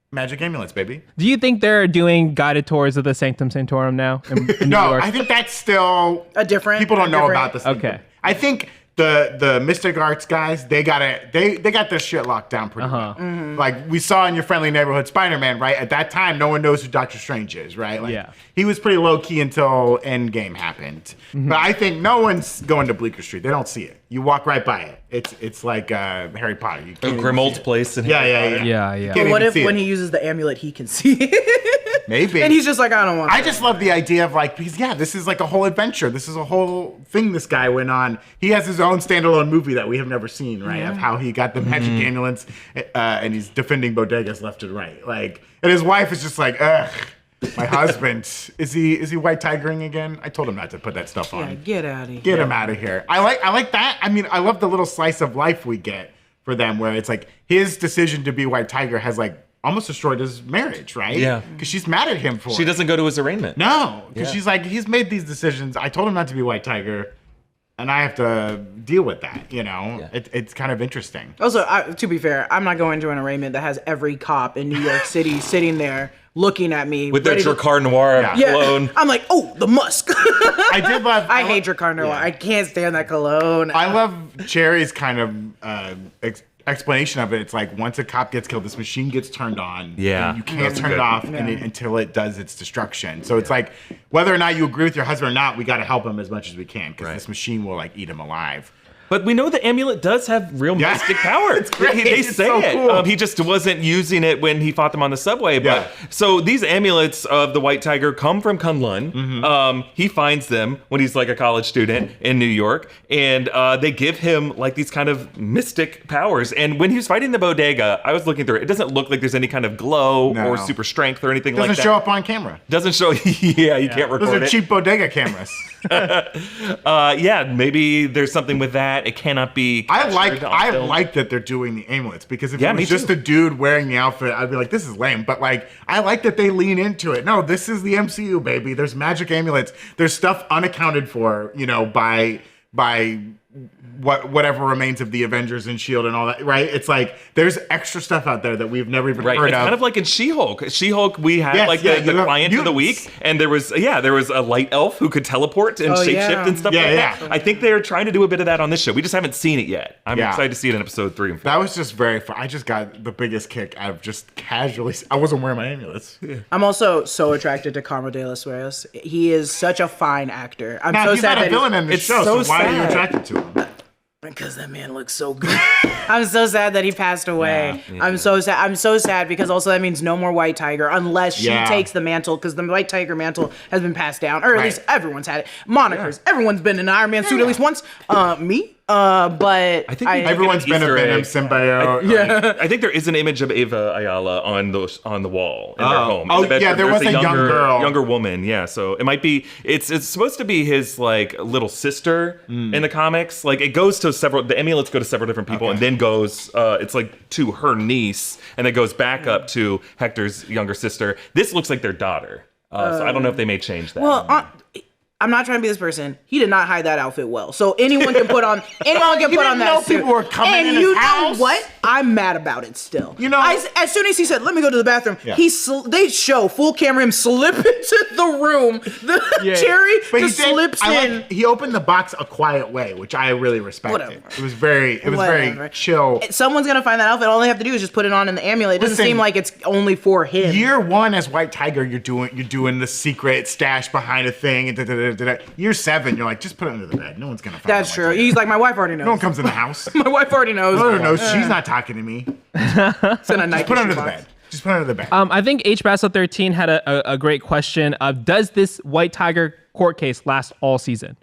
Magic amulets, baby. do you think they're doing guided tours of the Sanctum Sanctorum now in New No, York? I think that's still A different. people don't a know different- about this. Okay. I think the Mystic Arts guys, they got their shit locked down pretty well. Mm-hmm. Like we saw in your friendly neighborhood Spider-Man, right? At that time, no one knows who Doctor Strange is, right? He was pretty low key until Endgame happened. But I think no one's going to Bleecker Street. They don't see it. You walk right by it. It's like Harry Potter. You can't even Grimald's see it. place. Yeah. Yeah. Can't But what even if see when it. he uses the amulet, he can see it? Maybe. And he's just like, I don't want I just love the idea of because this is like a whole adventure. This is a whole thing this guy went on. He has his own standalone movie that we have never seen, right? Of how he got the magic ambulance and he's defending bodegas left and right. And his wife is just like, ugh, my husband, is he White Tigering again? I told him not to put that stuff on. Yeah, get out of here. Get him out of here. I like that. I mean, I love the little slice of life we get for them where it's like his decision to be White Tiger has almost destroyed his marriage, right? Yeah. Because she's mad at him for She it. doesn't go to his arraignment. No, because Yeah. she's like, he's made these decisions. I told him not to be White Tiger, and I have to deal with that, you know? Yeah. It's kind of interesting. Also, to be fair, I'm not going to an arraignment that has every cop in New York City sitting there looking at me With their ready to- Dracar Noir Yeah. cologne. I'm like, oh, the musk. I did love... I hate Dracar Noir. Yeah. I can't stand that cologne. I love Cherry's kind of explanation of it. It's like, once a cop gets killed, this machine gets turned on. Yeah. And you can't That's turn good. it off until it does its destruction. So it's like, whether or not you agree with your husband or not, we got to help him as much as we can, because Right. this machine will, like, eat him alive. But we know the amulet does have real Yeah. mystic power. It's great. They It's say so it. cool. He just wasn't using it when he fought them on the subway. But Yeah. so these amulets of the White Tiger come from Kunlun. Mm-hmm. He finds them when he's like a college student in New York, and they give him like these kind of mystic powers. And when he was fighting the bodega, I was looking through it. It doesn't look like there's any kind of glow No. or super strength or anything Doesn't like that. show up on camera. Doesn't show. Yeah, you can't Those record are it. cheap bodega cameras. Yeah, maybe there's something with that. It cannot be. I film. like that they're doing the amulets, because if Yeah, it me was just too. a dude wearing the outfit, I'd be like, this is lame. But like, I like that they lean into it. No, this is the MCU, baby. There's magic amulets. There's stuff unaccounted for, you know, by whatever remains of the Avengers and Shield and all that, right? It's like there's extra stuff out there that we've never even Right, heard it's of. kind of like in She-Hulk. She-Hulk, we had Yes, like yeah, the you have client of the mutants. week, and there was a light elf who could teleport and Oh, shapeshift yeah. and stuff Yeah, like yeah. that. I think they're trying to do a bit of that on this show. We just haven't seen it yet. I'm Yeah. excited to see it in episode 3 and 4. That was just very fun. I just got the biggest kick out of just casually. I wasn't wearing my amulets. I'm also so attracted to Carmo de los Sueros. He is such a fine actor. I'm Now, so he's sad not a that villain in this it's show, so so why are you sad. attracted to him? because that man looks so good. I'm so sad that he passed away. I'm so sad. I'm so sad because also that means no more White Tiger unless she Yeah. takes the mantle, because the White Tiger mantle has been passed down, or at Right. least everyone's had it. Monikers. Everyone's been in an Iron Man suit at least once. Me. But I think we- Everyone's been a Easter Venom egg. symbiote. I think there is an image of Ava Ayala on the wall in their home. Oh, in the bedroom. yeah, there There's was a young girl. younger woman. Yeah, so it might be. It's supposed to be his like little sister in the comics. Like it goes to several. The amulets go to several different people, and then goes. It's like to her niece, and it goes back up to Hector's younger sister. This looks like their daughter. So I don't know if they may change that. well, I'm not trying to be this person. He did not hide that outfit well. So anyone can put on didn't know that suit. people were coming and in you his know house? what? I'm mad about it still. You know- as soon as he said, "Let me go to the bathroom," Yeah. they show full camera him slip into the room. Cherry But just slips in. He opened the box a quiet way, which I really respected. Whatever. It was very Whatever. chill. Someone's gonna find that outfit. All they have to do is just put it on in the amulet. It doesn't Listen, seem like it's only for him. Year one as White Tiger, you're doing the secret stash behind a thing, and da-da-da-da-da. Year 7, you're like, just put it under the bed. No one's gonna find That's White true. Tiger. He's like, my wife already knows. No one comes in the house. My wife already knows. No, she's not talking to me. It's in a Nike Put it under the shoebox. bed. Just put it under the bed. I think H Basso 13 had a great question of, does this White Tiger court case last all season?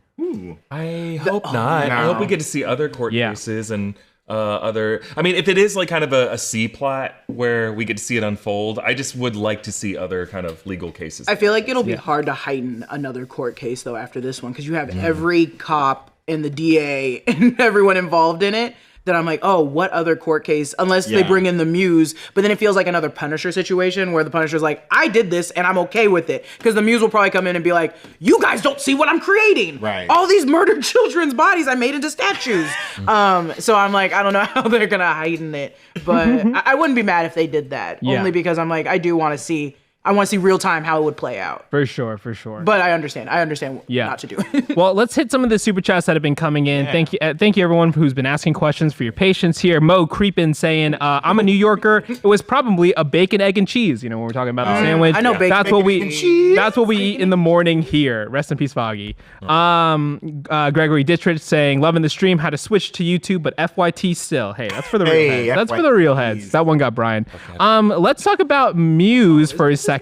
I hope not. I hope we get to see other court Yeah. cases and other. I mean, if it is like kind of a C plot where we get to see it unfold, I just would like to see other kind of legal cases. I feel like it'll be hard to heighten another court case though after this one, because you have every cop and the DA and everyone involved in it. That I'm like, oh, what other court case? Unless they Yeah. bring in the Muse, but then it feels like another Punisher situation where the Punisher's like, I did this and I'm okay with it, because the Muse will probably come in and be like, you guys don't see what I'm creating. Right. All these murdered children's bodies I made into statues. So I'm like, I don't know how they're gonna heighten it, but I wouldn't be mad if they did that. Yeah. Only because I'm like, I want to see real time how it would play out. For sure. But I understand Yeah. not to do it. Well, let's hit some of the super chats that have been coming in. Thank you everyone who's been asking questions, for your patience here. Mo Creepin saying, I'm a New Yorker. It was probably a bacon, egg, and cheese. You know, when we're talking about the sandwich. I know bacon, That's what bacon, and cheese. That's what we eat in the morning here. Rest in peace, Foggy. Gregory Dittrich saying, loving the stream. Had to switch to YouTube, but FYT still. Hey, that's for the real Hey, heads. That's for the FYT. real heads. That one got Brian. Let's talk about Muse for a second.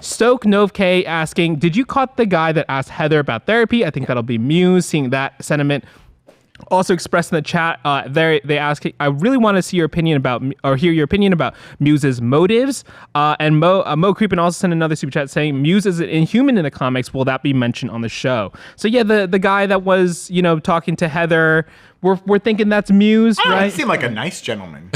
Stoke Novk asking, did you caught the guy that asked Heather about therapy? I think that'll be Muse. Seeing that sentiment also expressed in the chat, they ask, I really want to see your opinion about, or hear your opinion about Muse's motives. And Mo Creepin also sent another super chat saying, Muse is an Inhuman in the comics. Will that be mentioned on the show? So yeah, the guy that was, talking to Heather we're thinking that's Muse, He right? seemed like a nice gentleman.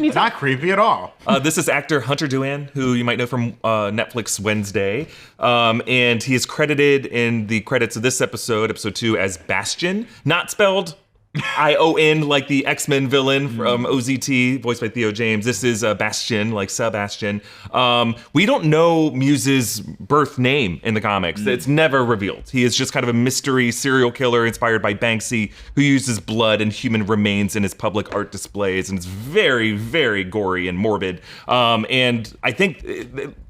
Not creepy at all. This is actor Hunter Duan, who you might know from Netflix Wednesday. And he is credited in the credits of this episode 2, as Bastion, not spelled I-O-N, like the X-Men villain from OZT, voiced by Theo James. This is Bastion, like Sebastian. We don't know Muse's birth name in the comics. It's never revealed. He is just kind of a mystery serial killer inspired by Banksy, who uses blood and human remains in his public art displays, and it's very, very gory and morbid. And I think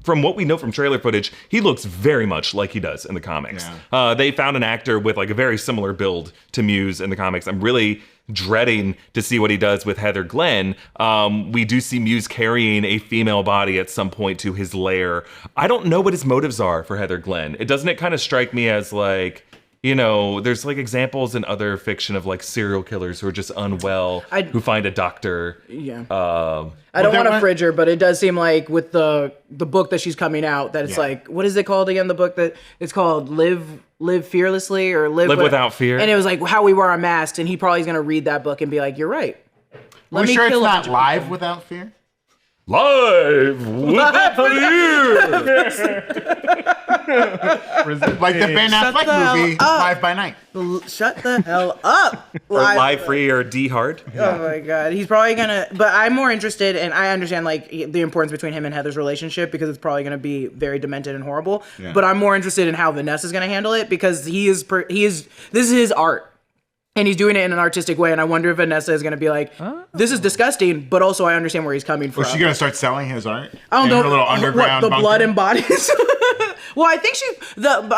from what we know from trailer footage, he looks very much like he does in the comics. Yeah. They found an actor with like a very similar build to Muse in the comics. I'm really dreading to see what he does with Heather Glenn. We do see Muse carrying a female body at some point to his lair. I don't know what his motives are for Heather Glenn. Doesn't it kind of strike me as like, you know, there's like examples in other fiction of like serial killers who are just unwell, who find a doctor. Yeah. I don't want to fridge her, but it does seem like with the book that she's coming out, that it's like, what is it called again? The book that it's called Live Fearlessly or Live Without Fear. And it was like how we were unmasked, and he probably is going to read that book and be like, you're right. Are we sure it's not Live Without Fear? Live Without Fear! Like the Ben Affleck movie, Live by Night. Shut the hell up. Or Live Free or D Hard. Oh my God. He's probably gonna, but I'm more interested, and I understand like the importance between him and Heather's relationship because it's probably gonna be very demented and horrible. Yeah. But I'm more interested in how Vanessa's gonna handle it because this is his art. And he's doing it in an artistic way, and I wonder if Vanessa is going to be like, this is disgusting, but also I understand where he's coming from. Was she going to start selling his art? I don't know. Her little underground the bunker? blood and bodies? Well, I think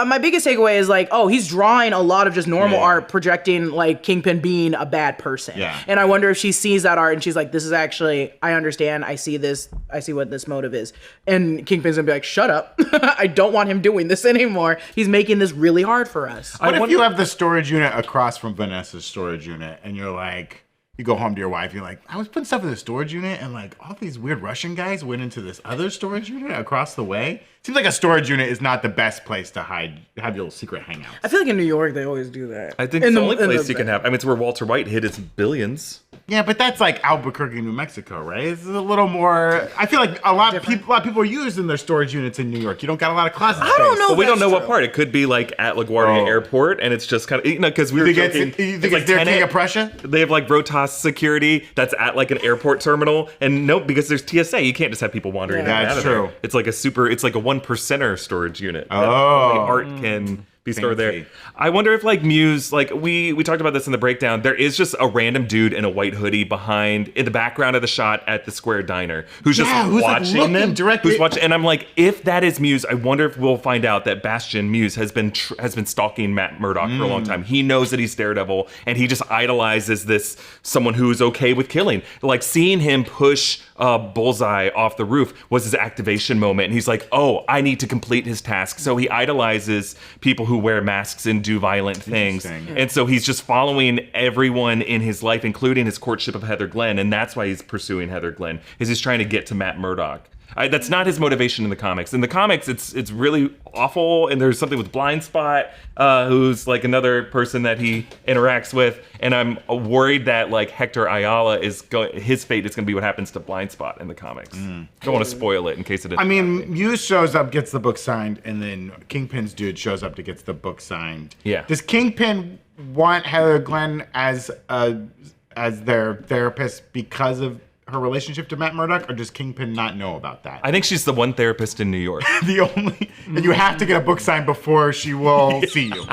my biggest takeaway is like, oh, he's drawing a lot of just normal art, projecting like Kingpin being a bad person. Yeah. And I wonder if she sees that art and she's like, this is actually, I understand, I see this, I see what this motive is. And Kingpin's gonna be like, shut up. I don't want him doing this anymore. He's making this really hard for us. What if you have the storage unit across from Vanessa's storage unit and you're like, you go home to your wife, you're like, I was putting stuff in the storage unit and like all these weird Russian guys went into this other storage unit across the way. Seems like a storage unit is not the best place to have your little secret hangout. I feel like in New York, they always do that. I think it's the only place you can have. I mean, it's where Walter White hid his billions. Yeah, but that's like Albuquerque, New Mexico, right? It's a little more. I feel like a lot of people are using their storage units in New York. You don't got a lot of closet space. I don't know. But we don't know what part. It could be like at LaGuardia Airport, and it's just kind of, you know, because we were joking. You think it's their King of Prussia? They have like Rotas security that's at like an airport terminal, and nope, because there's TSA, you can't just have people wandering in and out of there. That's true. It's like a 1%er storage unit. Oh, art can be stored there. I wonder if like Muse, like we talked about this in the breakdown, there is just a random dude in a white hoodie in the background of the shot at the Square Diner who's just watching them directly. Who's watching, and I'm like, if that is Muse, I wonder if we'll find out that Bastion Muse has been stalking Matt Murdock for a long time. He knows that he's Daredevil, and he just idolizes this someone who's okay with killing. Like seeing him push Bullseye off the roof was his activation moment, and he's like, oh, I need to complete his task. So he idolizes people who wear masks and do violent things. And so he's just following everyone in his life, including his courtship of Heather Glenn, and that's why he's pursuing Heather Glenn, is he's trying to get to Matt Murdock. That's not his motivation in the comics. In the comics, it's really awful, and there's something with Blind Spot, who's like another person that he interacts with, and I'm worried that like Hector Ayala his fate is going to be what happens to Blind Spot in the comics. Don't want to spoil it in case it. I mean, Muse shows up, gets the book signed, and then Kingpin's dude shows up to get the book signed. Yeah. Does Kingpin want Heather Glenn as their therapist because of her relationship to Matt Murdock, or does Kingpin not know about that? I think she's the one therapist in New York. And you have to get a book signed before she will see you.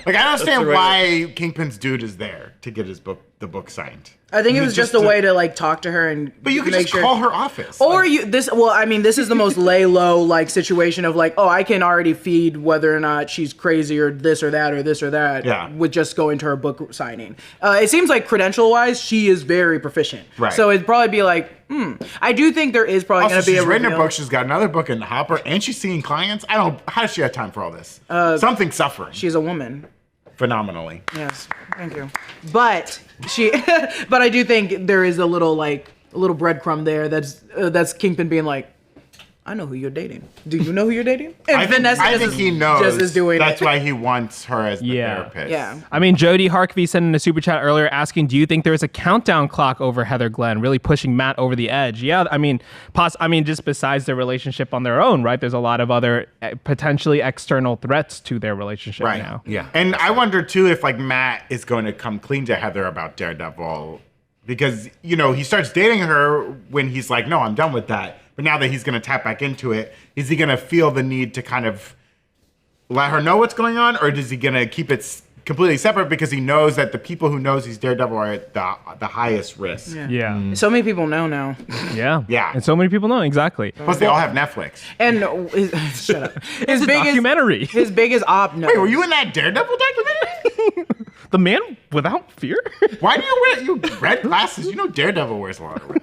Like, I don't understand why Kingpin's dude is there to get the book signed. I think it was just a way to like talk to her and but you could just call her office. Or this is the most lay low like situation of like, oh, I can already feed whether or not she's crazy or this or that with just going to her book signing. It seems like credential wise she is very proficient. Right. So it'd probably be like, I do think there is probably going to be she's written a book, she's got another book in the hopper, and she's seeing clients. How does she have time for all this? Something's suffering. She's a woman. Phenomenally. Yes, thank you. But but I do think there is a little breadcrumb there that's Kingpin being like, I know who you're dating. Do you know who you're dating? And I think he knows. Just is doing that's it. why he wants her as the Yeah. therapist. Yeah. I mean, Jody Harkby sent in a super chat earlier asking, do you think there's a countdown clock over Heather Glenn, really pushing Matt over the edge? Yeah, I mean, just besides their relationship on their own, right? There's a lot of other potentially external threats to their relationship Right. now. Yeah. And I wonder too if like Matt is going to come clean to Heather about Daredevil, because he starts dating her when he's like, no, I'm done with that. But now that he's going to tap back into it, is he going to feel the need to kind of let her know what's going on, or is he going to keep it completely separate because he knows that the people who knows he's Daredevil are at the highest risk? Yeah. So many people know now. Yeah. Yeah. And so many people know, exactly. Plus, they all have Netflix. And shut up. It's a documentary. His biggest op. No. Wait, were you in that Daredevil documentary? The Man Without Fear? Why do you wear you red glasses? Daredevil wears a lot of red.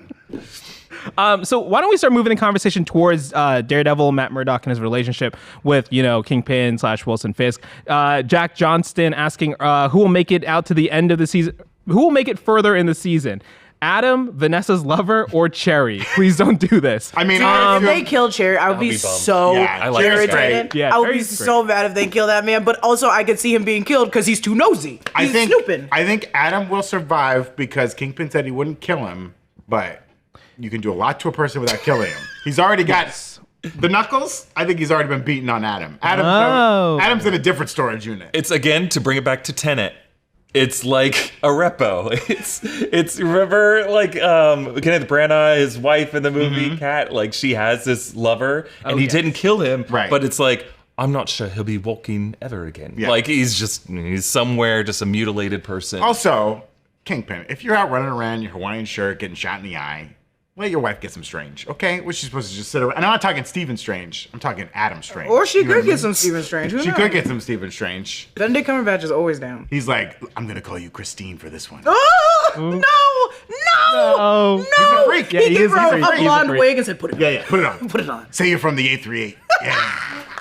So why don't we start moving the conversation towards Daredevil, Matt Murdock, and his relationship with, Kingpin / Wilson Fisk. Jack Johnston asking who will make it out to the end of the season? Who will make it further in the season? Adam, Vanessa's lover, or Cherry? Please don't do this. I mean, If they kill Cherry, I would be be bummed. so Yeah, I like Cherry's irritated. great. Yeah, I would be Cherry's so mad if they kill that man. But also, I could see him being killed because he's too nosy. He's snooping. I think Adam will survive because Kingpin said he wouldn't kill him, but you can do a lot to a person without killing him. He's already got the knuckles. I think he's already been beaten on Adam. Adam's in a different storage unit. It's again to bring it back to Tenet. It's like a repo. It's remember like Kenneth Branagh, his wife in the movie Cat, like she has this lover and he didn't kill him, Right. But it's like I'm not sure he'll be walking ever again. Yeah. Like he's somewhere, just a mutilated person. Also, Kingpin, if you're out running around in your Hawaiian shirt getting shot in the eye, let your wife get some Strange, okay? Was she supposed to just sit around? And I'm not talking Stephen Strange. I'm talking Adam Strange. Or she You know what could I mean? get some Stephen Strange. Who She knows? could get some Stephen Strange. Benedict Cumberbatch is always down. He's like, I'm gonna call you Christine for this one. Oh no! No. He's a freak. He Yeah, gave is. her He's a a freak. He's a blonde freak. wig and said, "Put it on." Yeah, put it on. Put it on. Say you're from the 838.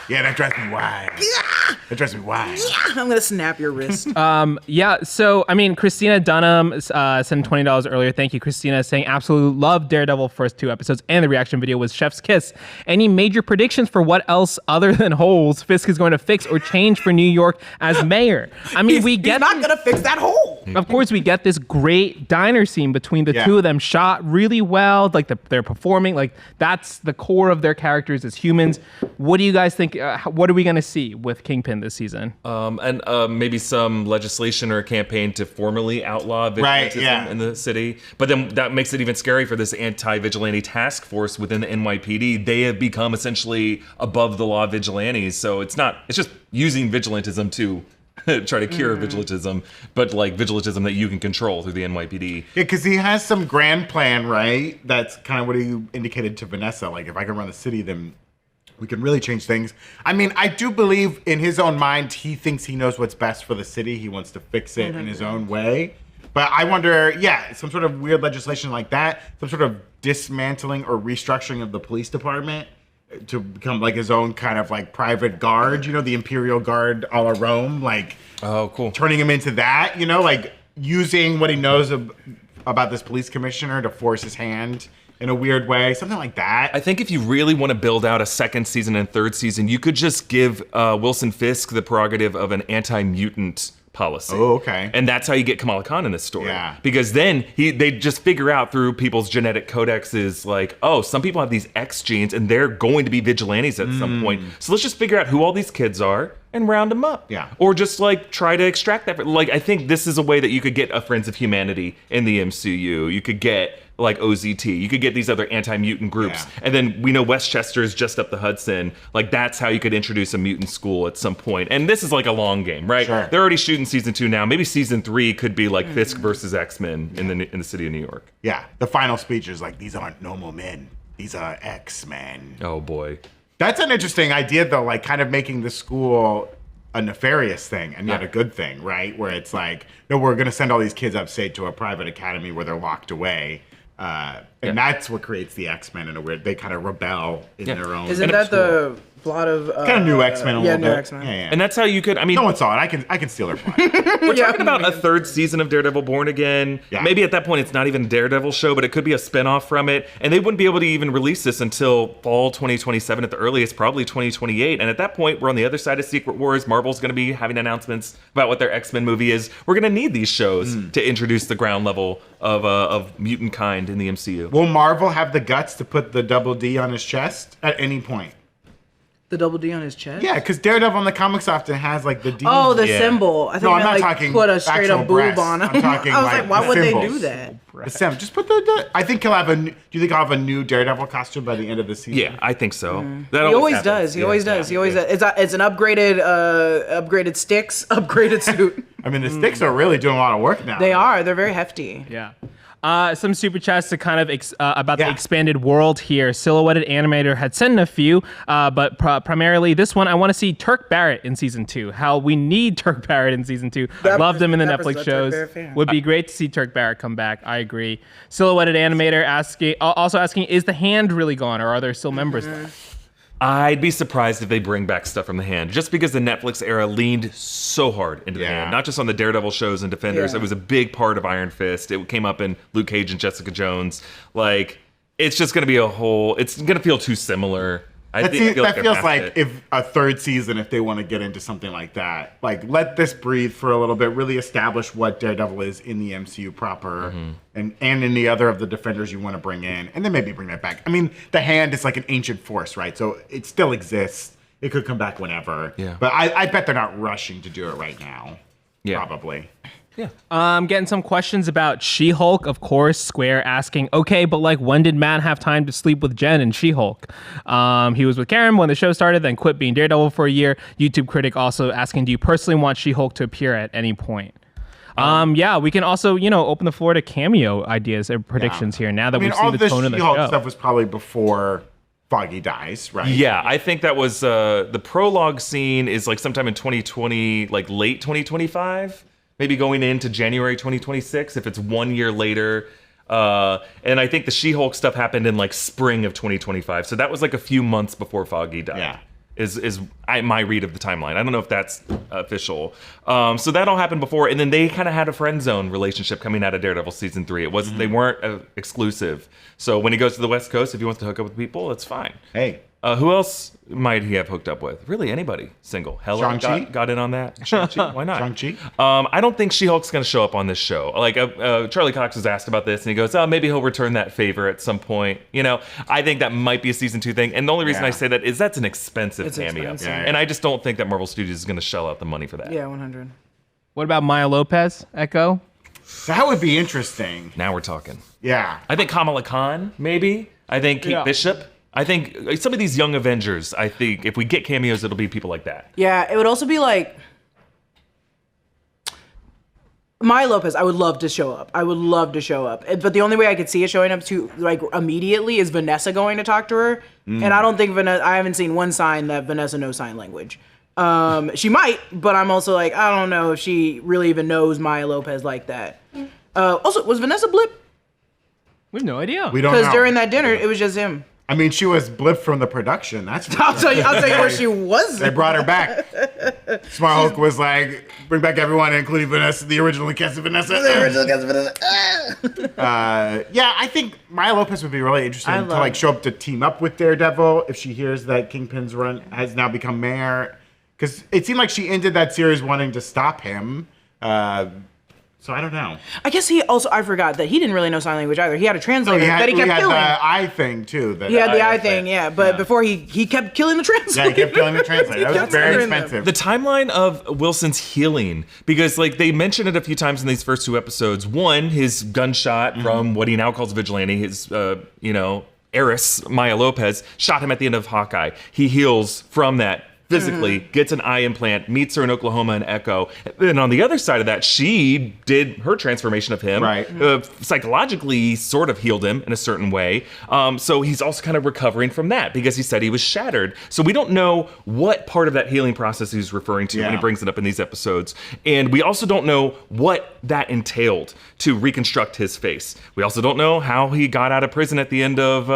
Yeah, that drives me wild. That drives me wild. I'm gonna snap your wrist. Yeah, so, I mean, Christina Dunham sent $20 earlier. Thank you, Christina, saying absolutely love Daredevil first 2 episodes, and the reaction video was Chef's Kiss. Any major predictions for what else other than holes Fisk is going to fix or change for New York as mayor? I mean, He's not gonna fix that hole. Of course, we get this great diner scene between the two of them, shot really well. Like they're performing, like that's the core of their characters as humans. What do you guys think? What are we going to see with Kingpin this season? And maybe some legislation or a campaign to formally outlaw vigilantism in the city. But then that makes it even scary for this anti-vigilante task force within the NYPD. They have become essentially above the law vigilantes. So it's just using vigilantism to try to cure vigilantism, but like vigilantism that you can control through the NYPD. Yeah, because he has some grand plan, right? That's kind of what he indicated to Vanessa. Like, if I can run the city, then we can really change things. I mean, I do believe in his own mind, he thinks he knows what's best for the city. He wants to fix it in his own way. But I wonder, some sort of weird legislation like that, some sort of dismantling or restructuring of the police department to become like his own kind of like private guard, the Imperial Guard a la Rome, like Oh, cool. turning him into that, like using what he knows about this police commissioner to force his hand in a weird way, something like that. I think if you really want to build out a second season and third season, you could just give Wilson Fisk the prerogative of an anti-mutant policy. Oh, okay. And that's how you get Kamala Khan in this story. Yeah. Because then they just figure out through people's genetic codexes, like, oh, some people have these X genes and they're going to be vigilantes at some point. So let's just figure out who all these kids are and round them up. Yeah. Or just like try to extract that. Like, I think this is a way that you could get a Friends of Humanity in the MCU. You could get like OZT. You could get these other anti-mutant groups. Yeah. And then we know Westchester is just up the Hudson. Like, that's how you could introduce a mutant school at some point. And this is like a long game, right? Sure. They're already shooting season 2 now. Maybe season 3 could be like Fisk versus X-Men in the city of New York. Yeah, the final speech is like, these aren't normal men. These are X-Men. Oh boy. That's an interesting idea, though, like kind of making the school a nefarious thing and yet a good thing, right? Where it's like, no, we're going to send all these kids upstate to a private academy where they're locked away. And that's what creates the X-Men in a weird. They kind of rebel in their own. Isn't that the plot of kind of new X-Men? Yeah, new X-Men. Yeah. And that's how you could. I mean, no one saw it. I can steal their plot. we're talking about a third season of Daredevil Born Again. Yeah. Maybe at that point it's not even a Daredevil show, but it could be a spinoff from it. And they wouldn't be able to even release this until fall 2027 at the earliest, probably 2028. And at that point, we're on the other side of Secret Wars. Marvel's going to be having announcements about what their X-Men movie is. We're going to need these shows to introduce the ground level of mutant kind in the MCU. Will Marvel have the guts to put the double D on his chest at any point? The double D on his chest? Yeah, because Daredevil in the comics often has like the D. Oh, the symbol. I think No, I'm they, not like, talking put a straight actual up boob breasts. on him. I'm talking I was like, why the would they symbols. do that? The symbol. Just put the. I think he'll have a. Do you think I'll have a new Daredevil costume by the end of the season? Yeah, I think so. That He always happens. does. He Yeah. always does. He always does. It's an upgraded sticks, upgraded suit. I mean, the sticks are really doing a lot of work now. They are. They're very hefty. Yeah. Some super chats to kind of about the Yeah. expanded world here. Silhouetted Animator had sent in a few, but primarily this one, I want to see Turk Barrett in season 2. How we need Turk Barrett in season 2. Loved him in the that Netflix person's a Turk shows. Barrett fan. Would be great to see Turk Barrett come back. I agree. Silhouetted Animator also asking, is the Hand really gone, or are there still members left? I'd be surprised if they bring back stuff from the Hand, just because the Netflix era leaned so hard into the Hand, not just on the Daredevil shows and Defenders. Yeah. It was a big part of Iron Fist. It came up in Luke Cage and Jessica Jones. Like, it's just going to be it's going to feel too similar. I feel That they're feels past like it. if a third season, if they want to get into something like that, like let this breathe for a little bit, really establish what Daredevil is in the MCU proper, and in the other of the Defenders you want to bring in, and then maybe bring that back. I mean, the Hand is like an ancient force, right? So it still exists. It could come back whenever. Yeah. But I bet they're not rushing to do it right now. Yeah. Probably. Getting some questions about She-Hulk, of course. Square asking, okay, but like, when did Matt have time to sleep with Jen and She-Hulk? He was with Karen when the show started, then quit being Daredevil for a year. YouTube critic also asking, do you personally want She-Hulk to appear at any point? Yeah, we can also, open the floor to cameo ideas and predictions here now that we've seen the tone of the She-Hulk show. stuff was probably before Foggy dies, right? Yeah, I think that was the prologue scene is like sometime in 2020, like late 2025, maybe going into January 2026 if it's 1 year later. And I think the She-Hulk stuff happened in like spring of 2025. So that was like a few months before Foggy died. Yeah. Is my read of the timeline. I don't know if that's official. So that all happened before, and then they kind of had a friend zone relationship coming out of Daredevil season 3. It was They weren't exclusive. So when he goes to the West Coast, if he wants to hook up with people, it's fine. Hey. Who else might he have hooked up with? Really, anybody single. Hella Shang-Chi? got in on that. Shang-Chi, why not? Shang-Chi? I don't think She-Hulk's going to show up on this show. Like, Charlie Cox was asked about this, and he goes, oh, maybe he'll return that favor at some point. I think that might be a season 2 thing. And the only reason Yeah. I say that is that's an expensive cameo. expensive. Yeah. And I just don't think that Marvel Studios is going to shell out the money for that. Yeah, 100. What about Maya Lopez, Echo? That would be interesting. Now we're talking. Yeah. I think Kamala Khan, maybe. I think Kate Bishop. I think some of these young Avengers, I think if we get cameos, it'll be people like that. Yeah, it would also be like Maya Lopez. I would love to show up. But the only way I could see it showing up to like immediately is Vanessa going to talk to her. And I don't think I haven't seen one sign that Vanessa knows sign language. She might, but I'm also like, I don't know if she really even knows Maya Lopez like that. Also, was Vanessa blip? We have no idea. We don't know. Because during that dinner, it was just him. I mean, she was blipped from the production. That's for I'll sure. tell you where she They wasn't. brought her back. Smart Hulk was like, bring back everyone, including Vanessa, the original cast of Vanessa. Yeah, I think Maya Lopez would be really interesting to like show up to team up with Daredevil if she hears that Kingpin's run has now become mayor. Because it seemed like she ended that series wanting to stop him. So I don't know. I guess I forgot that he didn't really know sign language either. He had a translator that he kept had killing. the eye thing too. He had the eye thing, yeah. But before he kept killing the translator. Yeah, he kept killing the translator. That was very murdering them. expensive. The timeline of Wilson's healing, because like they mentioned it a few times in these first 2 episodes. One, his gunshot from what he now calls Vigilante, his heiress Maya Lopez shot him at the end of Hawkeye. He heals from that physically, gets an eye implant, meets her in Oklahoma and Echo. And on the other side of that, she did her transformation of him. Right. Psychologically sort of healed him in a certain way. So he's also kind of recovering from that because he said he was shattered. So we don't know what part of that healing process he's referring to when he brings it up in these episodes. And we also don't know what that entailed to reconstruct his face. We also don't know how he got out of prison at the end of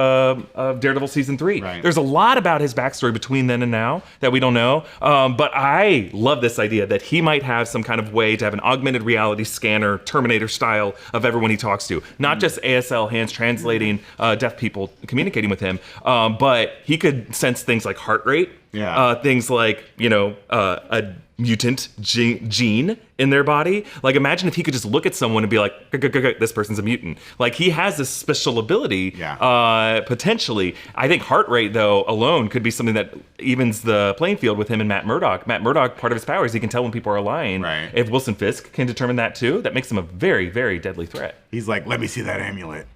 Daredevil season 3. Right. There's a lot about his backstory between then and now that we don't know. But I love this idea that he might have some kind of way to have an augmented reality scanner, Terminator style, of everyone he talks to. Not just ASL hands translating deaf people communicating with him, but he could sense things like heart rate, things like, a mutant gene in their body. Like, imagine if he could just look at someone and be like, this person's a mutant. Like, he has this special ability, potentially. I think heart rate, though, alone could be something that evens the playing field with him and Matt Murdock. Matt Murdock, part of his power is he can tell when people are lying. Right. If Wilson Fisk can determine that, too, that makes him a very, very deadly threat. He's like, let me see that amulet.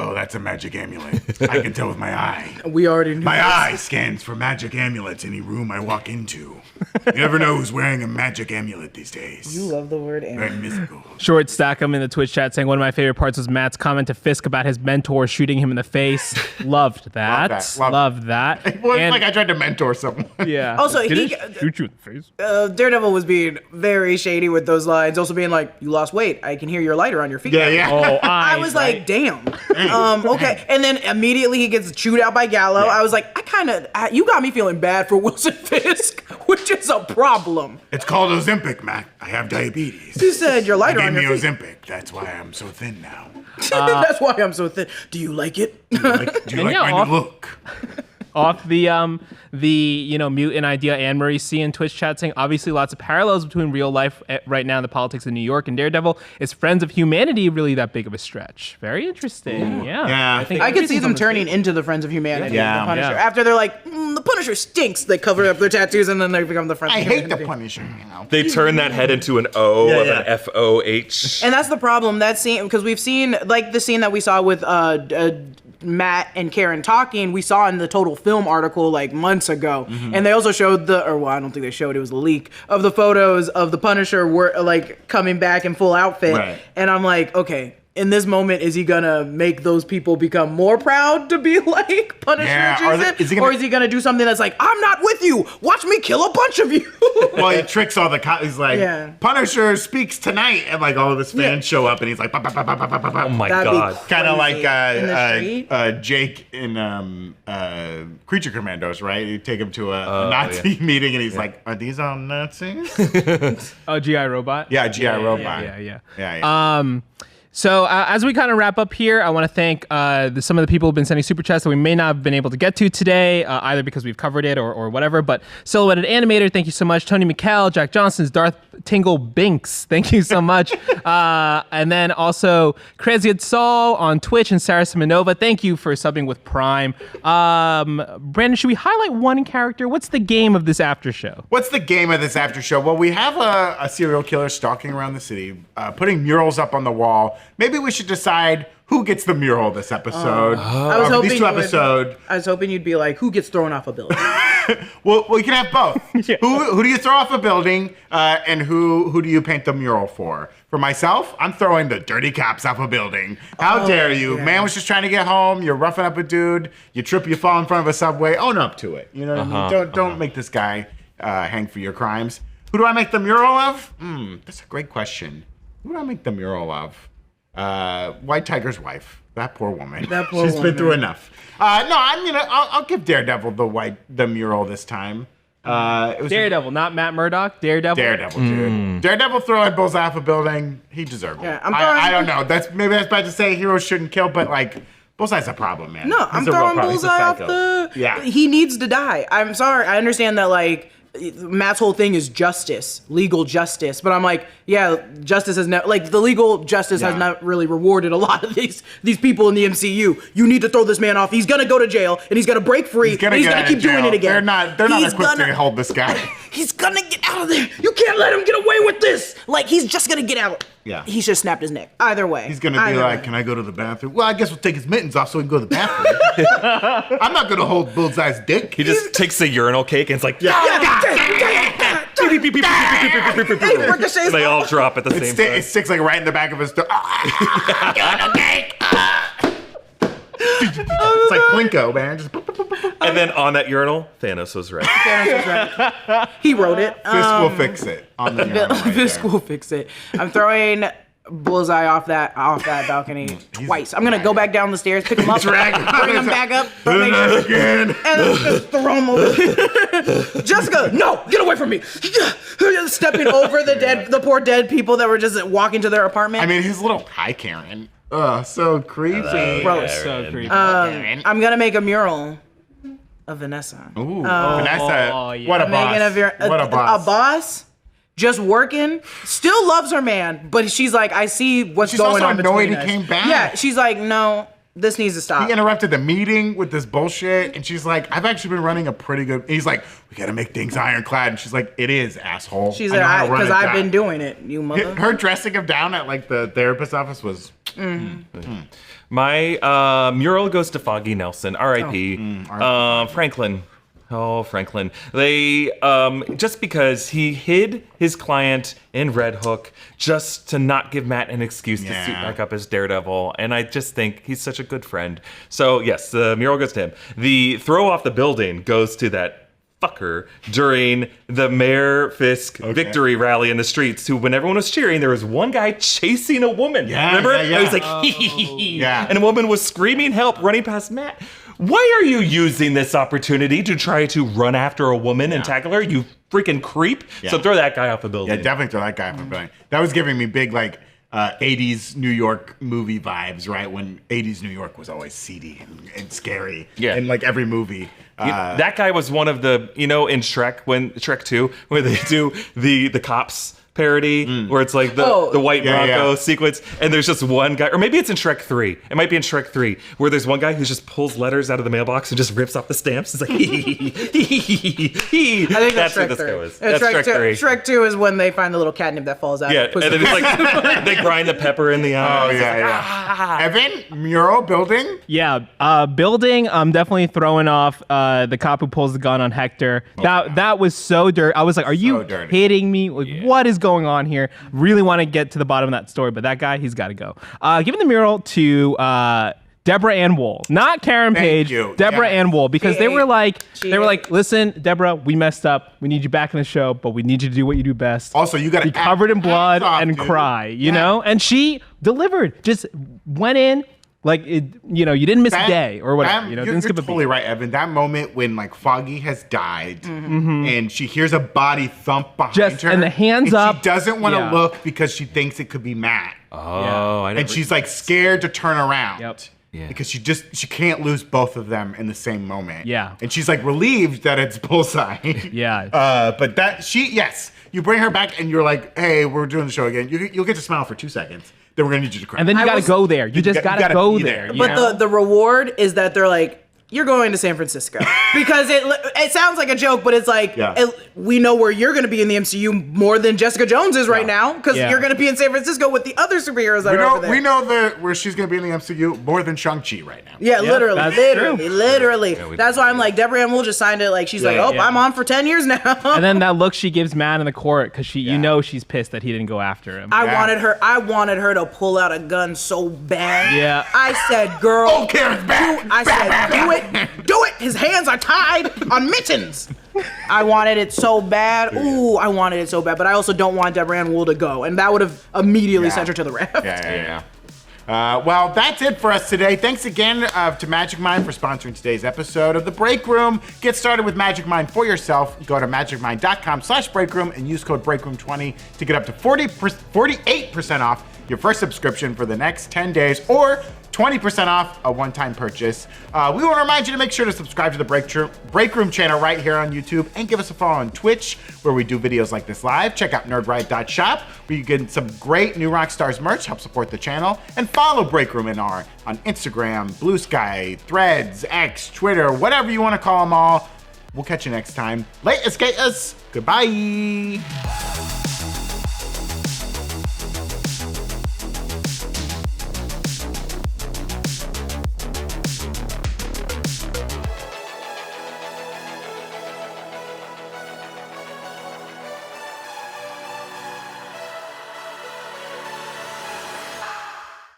Oh, that's a magic amulet. I can tell with my eye. We already knew. My eye scans for magic amulets any room I walk into. You never know who's wearing a magic amulet these days. You love the word Very amulet. mystical. Short Stackham in the Twitch chat saying one of my favorite parts was Matt's comment to Fisk about his mentor shooting him in the face. Loved that. Loved that. It was And- like I tried to mentor someone. Yeah. Also, Did he it shoot you in the face? Daredevil was being very shady with those lines. Also being like, "You lost weight. I can hear your lighter on your feet." Yeah. Oh, I was like, "Damn." Okay. And then immediately he gets chewed out by Gallo. I was like, you got me feeling bad for Wilson Fisk, which is a problem. It's called Ozempic, Mac. I have diabetes. He said your lighter They on gave your me feet. Ozempic. That's why I'm so thin now. That's why I'm so thin. Do you like it? Do you like my new look? Off the mutant idea, Anne Marie C in Twitch chat saying obviously lots of parallels between real life right now and the politics in New York and Daredevil. Is Friends of Humanity really that big of a stretch? Very interesting. Yeah. I could see them turning into the Friends of Humanity. Yeah. The Punisher. Yeah. After they're like, the Punisher stinks. They cover up their tattoos and then they become the Friends I of hate Humanity. the Punisher, They turn that head into an O of an F-O-H. And that's the problem. That scene, because we've seen, like the scene that we saw with Matt and Karen talking, we saw in the Total Film article like months ago. And they also showed I don't think they showed, it was a leak of the photos of the Punisher like coming back in full outfit. Right. And I'm like, okay, in this moment, is he gonna make those people become more proud to be like Punisher adjacent? Or is he gonna do something that's like, I'm not with you, watch me kill a bunch of you? Well, he tricks all the cops. He's like, Punisher speaks tonight, and like all of his fans show up, and he's like, Oh my That'd be God. kind of like in the street? Jake in Creature Commandos, right? You take him to a Nazi meeting, and he's like, "Are these all Nazis?" Oh, G.I. Robot? Yeah, G.I. Robot. Yeah. So as we kind of wrap up here, I want to thank some of the people who've been sending super chats that we may not have been able to get to today, either because we've covered it or whatever. But Silhouetted Animator, thank you so much. Tony McCall, Jack Johnson's Darth Tingle Binks, thank you so much. And then also Kreziad Saul on Twitch and Sarah Simonova, thank you for subbing with Prime. Brandon, should we highlight one character? What's the game of this after show? What's the game of this after show? Well, we have a serial killer stalking around the city, putting murals up on the wall. Maybe we should decide who gets the mural this episode. I was hoping these two episodes. I was hoping you'd be like, who gets thrown off a building? Well, we can have both. Who do you throw off a building, and who do you paint the mural for? For myself, I'm throwing the dirty cops off a building. How dare you? yeah. Man was just trying to get home. You're roughing up a dude. You trip, you fall in front of a subway. Own up to it. You know what I mean? Don't make this guy hang for your crimes. Who do I make the mural of? That's a great question. Who do I make the mural of? White Tiger's wife. That poor woman. She's been through enough. No, I'll give Daredevil the mural this time. It was Daredevil, not Matt Murdock. Daredevil, dude. Daredevil throwing Bullseye off a building. He deserved it. Yeah, I don't know. Maybe that's bad to say. Heroes shouldn't kill, but like Bullseye's a problem, man. No, He's I'm a real throwing problem. He's a Bullseye off psycho. the... Yeah. He needs to die. I'm sorry. I understand that, like, Matt's whole thing is justice, legal justice. But I'm like, yeah, justice has never... Like, the legal justice has not really rewarded a lot of these people in the MCU. You need to throw this man off. He's going to go to jail, and he's going to break free, and he's going to keep doing it again. They're not equipped to hold this guy. He's going to get out of there. You can't let him get away with this. Like, he's just going to get out. Yeah. he should have snapped his neck. Either way. He's gonna be like, can I go to the bathroom? Well, I guess we'll take his mittens off so we can go to the bathroom. I'm not gonna hold Bullseye's dick. He just takes a urinal cake and it's like, They all drop at the same time. It sticks like right in the back of his throat. It's like Plinko, man. Just And then on that urinal, Thanos was right. He wrote it. Fisk will fix it. On the urinal right Fisk there. will fix it. I'm throwing Bullseye off that balcony twice. I'm gonna go back down the stairs, pick him up, bring him back up, Again. and then just throw him over. Jessica, no, get away from me! Stepping over the poor dead people that were just walking to their apartment. I mean, his little hi Karen. Ugh, so creepy. Gross. So creepy. I'm gonna make a mural of Vanessa. Ooh, Vanessa. yeah. What a Making boss. What a boss. A boss, just working, still loves her man, but she's like, I see what's She's going also on annoyed between he us. came back. Yeah, she's like, no, this needs to stop. He interrupted the meeting with this bullshit, and she's like, I've actually been running a pretty good. He's like, we gotta make things ironclad, and she's like, it is, asshole. She's I know how like, to run because a I've job." been doing it, you mother. Her dressing him down at like the therapist office was. My mural goes to Foggy Nelson, R.I.P. Franklin. Oh, Franklin. They, just because he hid his client in Red Hook just to not give Matt an excuse to suit back up as Daredevil. And I just think he's such a good friend. So, yes, the mural goes to him. The throw off the building goes to that fucker during the Mayor Fisk victory rally in the streets, who, when everyone was cheering, there was one guy chasing a woman. Yeah, remember? yeah, yeah. He was like, hee hee hee. Yeah. And a woman was screaming help, running past Matt. Why are you using this opportunity to try to run after a woman and tackle her, you freaking creep? Yeah. So throw that guy off the building. Yeah, definitely throw that guy off the building. That was giving me big, like, 80s New York movie vibes, right? When 80s New York was always seedy and scary. Yeah. In, like, every movie. That guy was one of the, in Shrek, Shrek 2, where they do the cops parody, where it's like the white Bronco sequence, and there's just one guy, or maybe it's in Shrek 3. It might be in Shrek 3, where there's one guy who just pulls letters out of the mailbox and just rips off the stamps. It's like, hee. I think that's what Shrek this 3. guy was. That's Shrek 3. Shrek 2 is when they find the little catnip that falls out. Yeah, and then it's like, they grind the pepper in the eye. Oh, yeah. Evan, mural, building? Yeah, building. I'm definitely throwing off the cop who pulls the gun on Hector. That was so dirty. I was like, are you kidding me? Like, what is going on here? Really want to get to the bottom of that story, but that guy, he's got to go. Giving the mural to Deborah Ann Wool, not Karen Page. Deborah Ann Wool, because they were like, listen, Deborah, we messed up. We need you back in the show, but we need you to do what you do best. Also, you got to be covered in blood and cry, you know? And she delivered. Just went in. Like, you didn't miss a day or whatever. You're totally right, Evan. That moment when, like, Foggy has died and she hears a body thump behind her. And the hands and up. She doesn't want to look because she thinks it could be Matt. Oh, I And she's, like, scared to turn around. Yep. Yeah. Because she can't lose both of them in the same moment. Yeah. And she's, like, relieved that it's Bullseye. Yeah. But you bring her back and you're like, hey, we're doing the show again. You'll get to smile for 2 seconds. Then we're gonna need you to cry. And then you gotta go there. You just gotta go there. But the reward is that they're like, you're going to San Francisco. Because it sounds like a joke, but it's like, we know where you're going to be in the MCU more than Jessica Jones is right now, because you're going to be in San Francisco with the other superheroes that are over there. We know where she's going to be in the MCU more than Shang-Chi right now. Yeah, literally. Yeah, that's why I'm like, Deborah Ann Wool just signed it. Like, she's I'm on for 10 years now. And then that look she gives Matt in the court, because she's pissed that he didn't go after him. I wanted her to pull out a gun so bad. Yeah. I said, girl. Oh, Karen's back. I said, do it. Do it. His hands are tied on mittens. I wanted it so bad. Ooh, I wanted it so bad. But I also don't want Deborah Ann Wool to go. And that would have immediately sent her to the ref. Well, that's it for us today. Thanks again to Magic Mind for sponsoring today's episode of The Break Room. Get started with Magic Mind for yourself. Go to magicmind.com/breakroom and use code BREAKROOM20 to get up to 48% off your first subscription for the next 10 days, or 20% off a one-time purchase. We want to remind you to make sure to subscribe to the Break Room channel right here on YouTube, and give us a follow on Twitch, where we do videos like this live. Check out nerdride.shop, where you get some great New Rockstars merch, help support the channel, and follow Break Room NR on Instagram, Blue Sky, Threads, X, Twitter, whatever you want to call them all. We'll catch you next time. Late skaters. Goodbye.